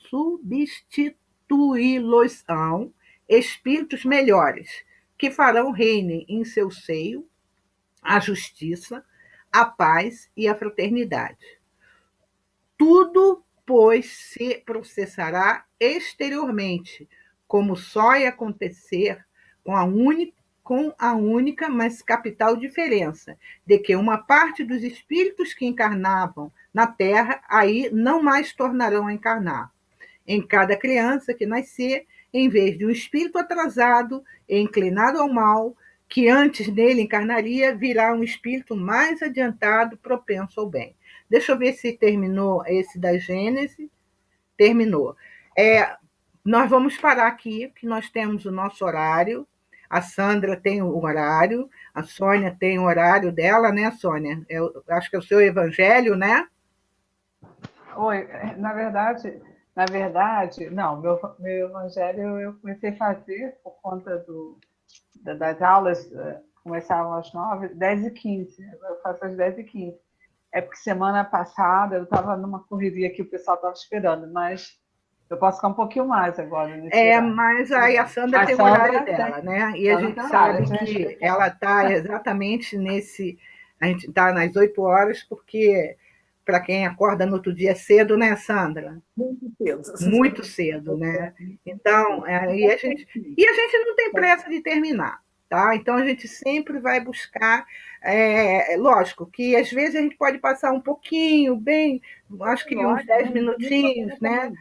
Substituí-los-ão espíritos melhores, que farão reinem em seu seio a justiça, a paz e a fraternidade. Tudo, pois, se processará exteriormente, como só ia acontecer com a única, mas capital diferença, de que uma parte dos espíritos que encarnavam na Terra aí não mais tornarão a encarnar. Em cada criança que nascer, em vez de um espírito atrasado e inclinado ao mal, que antes nele encarnaria, virá um espírito mais adiantado, propenso ao bem. Deixa eu ver se terminou esse da Gênese. Terminou. Nós vamos parar aqui, que nós temos o nosso horário. A Sandra tem o horário, a Sônia tem o horário dela, né, Sônia? Eu acho que é o seu evangelho, né? Oi, na verdade, não, meu evangelho eu comecei a fazer por conta das aulas, começavam às 9, 10h15, agora eu faço às 10h15. É porque semana passada eu estava numa correria que o pessoal estava esperando, mas eu posso ficar um pouquinho mais agora. Mas aí a Sandra tem o horário dela, né? E a gente sabe que ela está exatamente nesse... A gente está nas 8 horas, porque para quem acorda no outro dia cedo, né, Sandra? Muito cedo. Muito cedo, né? Então, e a gente não tem pressa de terminar. tá? Então, a gente sempre vai buscar, lógico, que às vezes a gente pode passar um pouquinho, bem, acho que uns 10 minutinhos, né?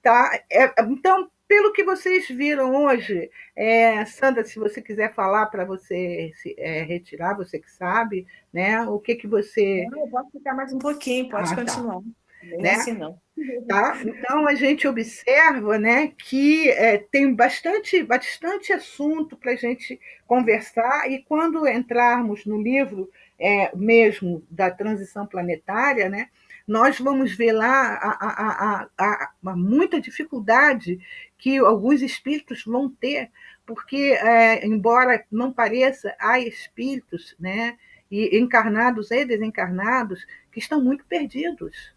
Tá? Então, pelo que vocês viram hoje, Sandra, se você quiser falar para você retirar, você que sabe, né? O que que você... Não, eu posso ficar mais um pouquinho, pode Tá. continuar. Nem Né? assim, não. Tá? Então, a gente observa, né, que tem bastante assunto para a gente conversar, e quando entrarmos no livro mesmo da transição planetária, né, nós vamos ver lá a muita dificuldade que alguns espíritos vão ter, porque, embora não pareça, há espíritos, né, e encarnados e desencarnados que estão muito perdidos,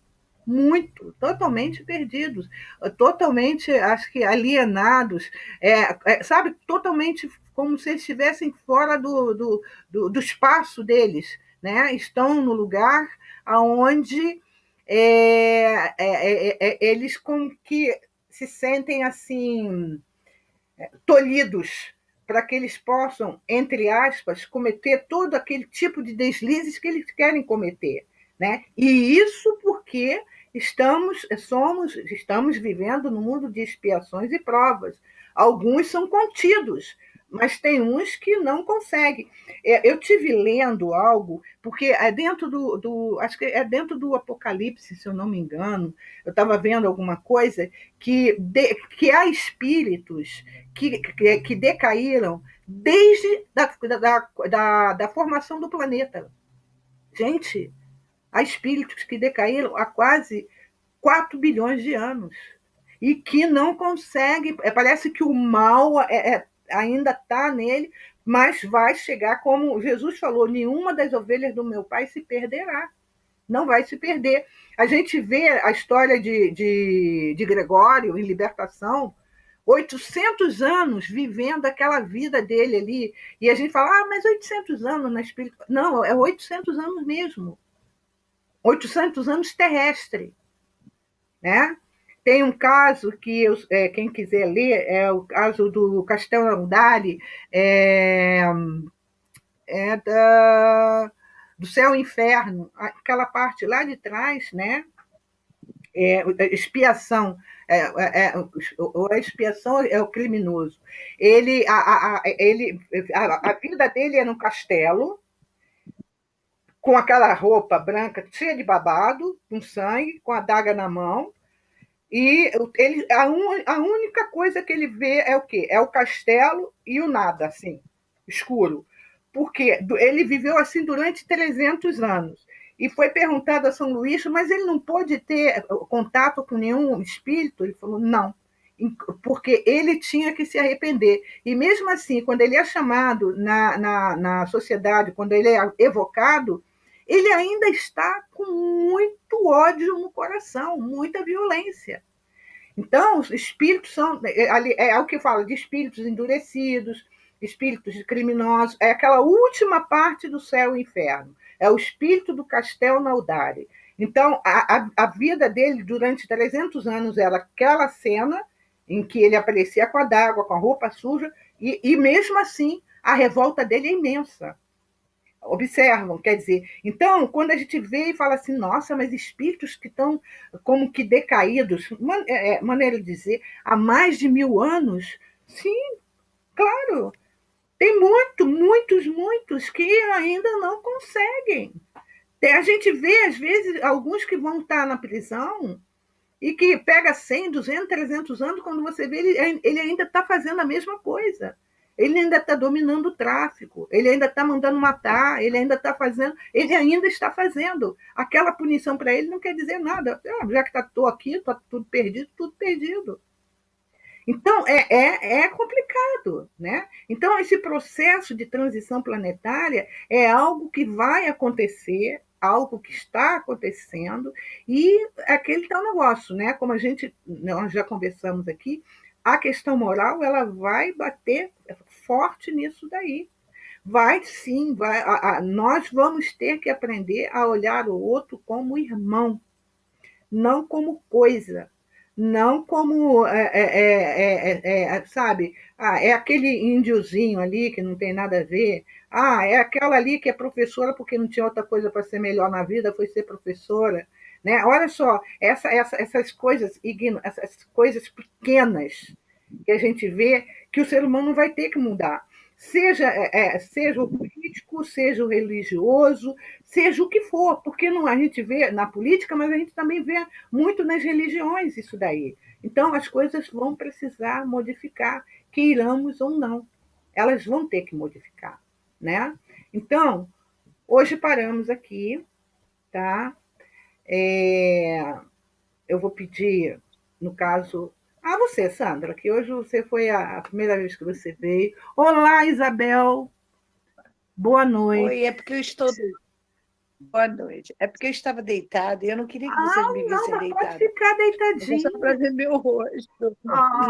muito, totalmente perdidos, totalmente, acho que alienados, sabe, totalmente como se estivessem fora do espaço deles, né? Estão no lugar onde eles com que se sentem assim tolhidos para que eles possam, entre aspas, cometer todo aquele tipo de deslizes que eles querem cometer, né? E isso porque estamos vivendo num mundo de expiações e provas. Alguns são contidos, mas tem uns que não conseguem. Eu tive lendo algo, porque acho que é dentro do Apocalipse, se eu não me engano, eu estava vendo alguma coisa que há espíritos que decaíram desde da formação do planeta. Gente, há espíritos que decaíram há quase 4 bilhões de anos e que não conseguem. Parece que o mal ainda está nele, mas vai chegar, como Jesus falou: nenhuma das ovelhas do meu pai se perderá. Não vai se perder. A gente vê a história de Gregório em Libertação, 800 anos vivendo aquela vida dele ali, e a gente fala, mas 800 anos na espiritualidade. Não, é 800 anos mesmo. 800 anos terrestre, né? Tem um caso que quem quiser ler, é o caso do Castelo Andari, do Céu e Inferno, aquela parte lá de trás, né? Expiação, a expiação é o criminoso. A vida dele é no castelo, com aquela roupa branca cheia de babado, com sangue, com a daga na mão, e a única coisa que ele vê é o quê? É o castelo e o nada, assim, escuro. Porque ele viveu assim durante 300 anos. E foi perguntado a São Luís, mas ele não pôde ter contato com nenhum espírito? Ele falou, não, porque ele tinha que se arrepender. E mesmo assim, quando ele é chamado na sociedade, quando ele é evocado, ele ainda está com muito ódio no coração, muita violência. Então, os espíritos são, é o que fala de espíritos endurecidos, espíritos criminosos, é aquela última parte do céu e inferno, é o espírito do Castel Naudari. Então, a vida dele durante 300 anos era aquela cena em que ele aparecia com a d'água, com a roupa suja, e mesmo assim a revolta dele é imensa. Observam, quer dizer, então, quando a gente vê e fala assim, nossa, mas espíritos que estão como que decaídos, maneira de dizer, há mais de 1000 anos, sim, claro, tem muitos que ainda não conseguem. A gente vê, às vezes, alguns que vão estar na prisão e que pega 100, 200, 300 anos, quando você vê, ele ainda está fazendo a mesma coisa. Ele ainda está dominando o tráfico, ele ainda está mandando matar, ele ainda está fazendo. Aquela punição para ele não quer dizer nada. Já que estou aqui, está tudo perdido, tudo perdido. Então, é complicado, né? Então, esse processo de transição planetária é algo que vai acontecer, algo que está acontecendo, e aquele tal negócio, né? Como nós já conversamos aqui, a questão moral ela vai bater forte nisso daí. Vai sim, nós vamos ter que aprender a olhar o outro como irmão, não como coisa. não como, sabe, é aquele índiozinho ali que não tem nada a ver, é aquela ali que é professora porque não tinha outra coisa para ser melhor na vida, foi ser professora. Né? Olha só, essas coisas, essas coisas pequenas que a gente vê que o ser humano vai ter que mudar. Seja o político, seja o religioso, seja o que for, porque não, a gente vê na política, mas a gente também vê muito nas religiões isso daí. Então, as coisas vão precisar modificar, queiramos ou não. Elas vão ter que modificar. Né? Então, hoje paramos aqui, tá? Eu vou pedir, no caso, a você, Sandra, que hoje você foi a primeira vez que você veio. Olá, Isabel. Boa noite. Oi, é porque eu estou. Boa noite. É porque eu estava deitada e eu não queria que vocês me Não, vissem mas pode deitada. ficar É deitadinha. só para ver meu rosto.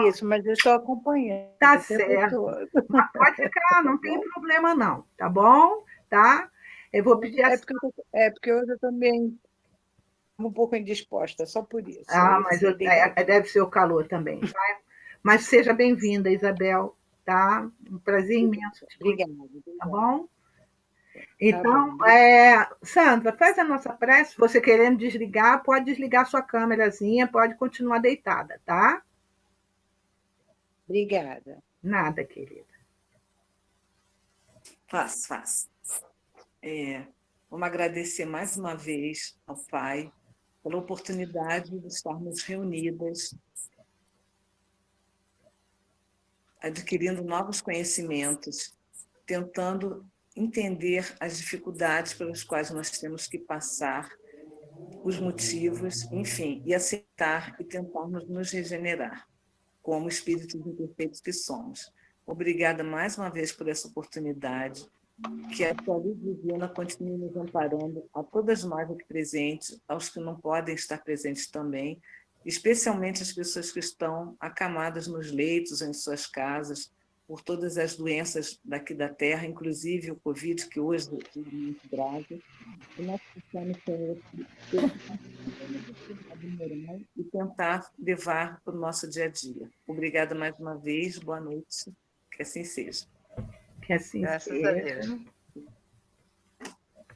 Isso, mas eu estou acompanhando Tá o tempo certo. todo. Mas pode ficar, não tem problema não, tá bom? Tá? Eu vou pedir a... É porque hoje eu também um pouco indisposta, só por isso. Aí eu mas fiquei deitada. deve ser o calor também, tá? Mas seja bem-vinda, Isabel, tá? Um prazer imenso te conhecer, Obrigada. tá bom? Tá Então, bom. Sandra, faz a nossa prece. Você querendo desligar, pode desligar sua câmerazinha, pode continuar deitada, tá? Obrigada. Nada, querida. Faz. Vamos agradecer mais uma vez ao Pai pela oportunidade de estarmos reunidas, adquirindo novos conhecimentos, tentando entender as dificuldades pelas quais nós temos que passar, os motivos, enfim, e aceitar e tentarmos nos regenerar, como espíritos imperfeitos que somos. Obrigada mais uma vez por essa oportunidade. Que a tua luz divina continue nos amparando, a todas nós aqui presentes, aos que não podem estar presentes também, especialmente as pessoas que estão acamadas nos leitos, em suas casas, por todas as doenças daqui da Terra, inclusive o Covid, que hoje é muito grave. E nós precisamos ter e tentar levar para o nosso dia a dia. Obrigada mais uma vez, boa noite, que assim seja. Que assim Graças a seja. Deus.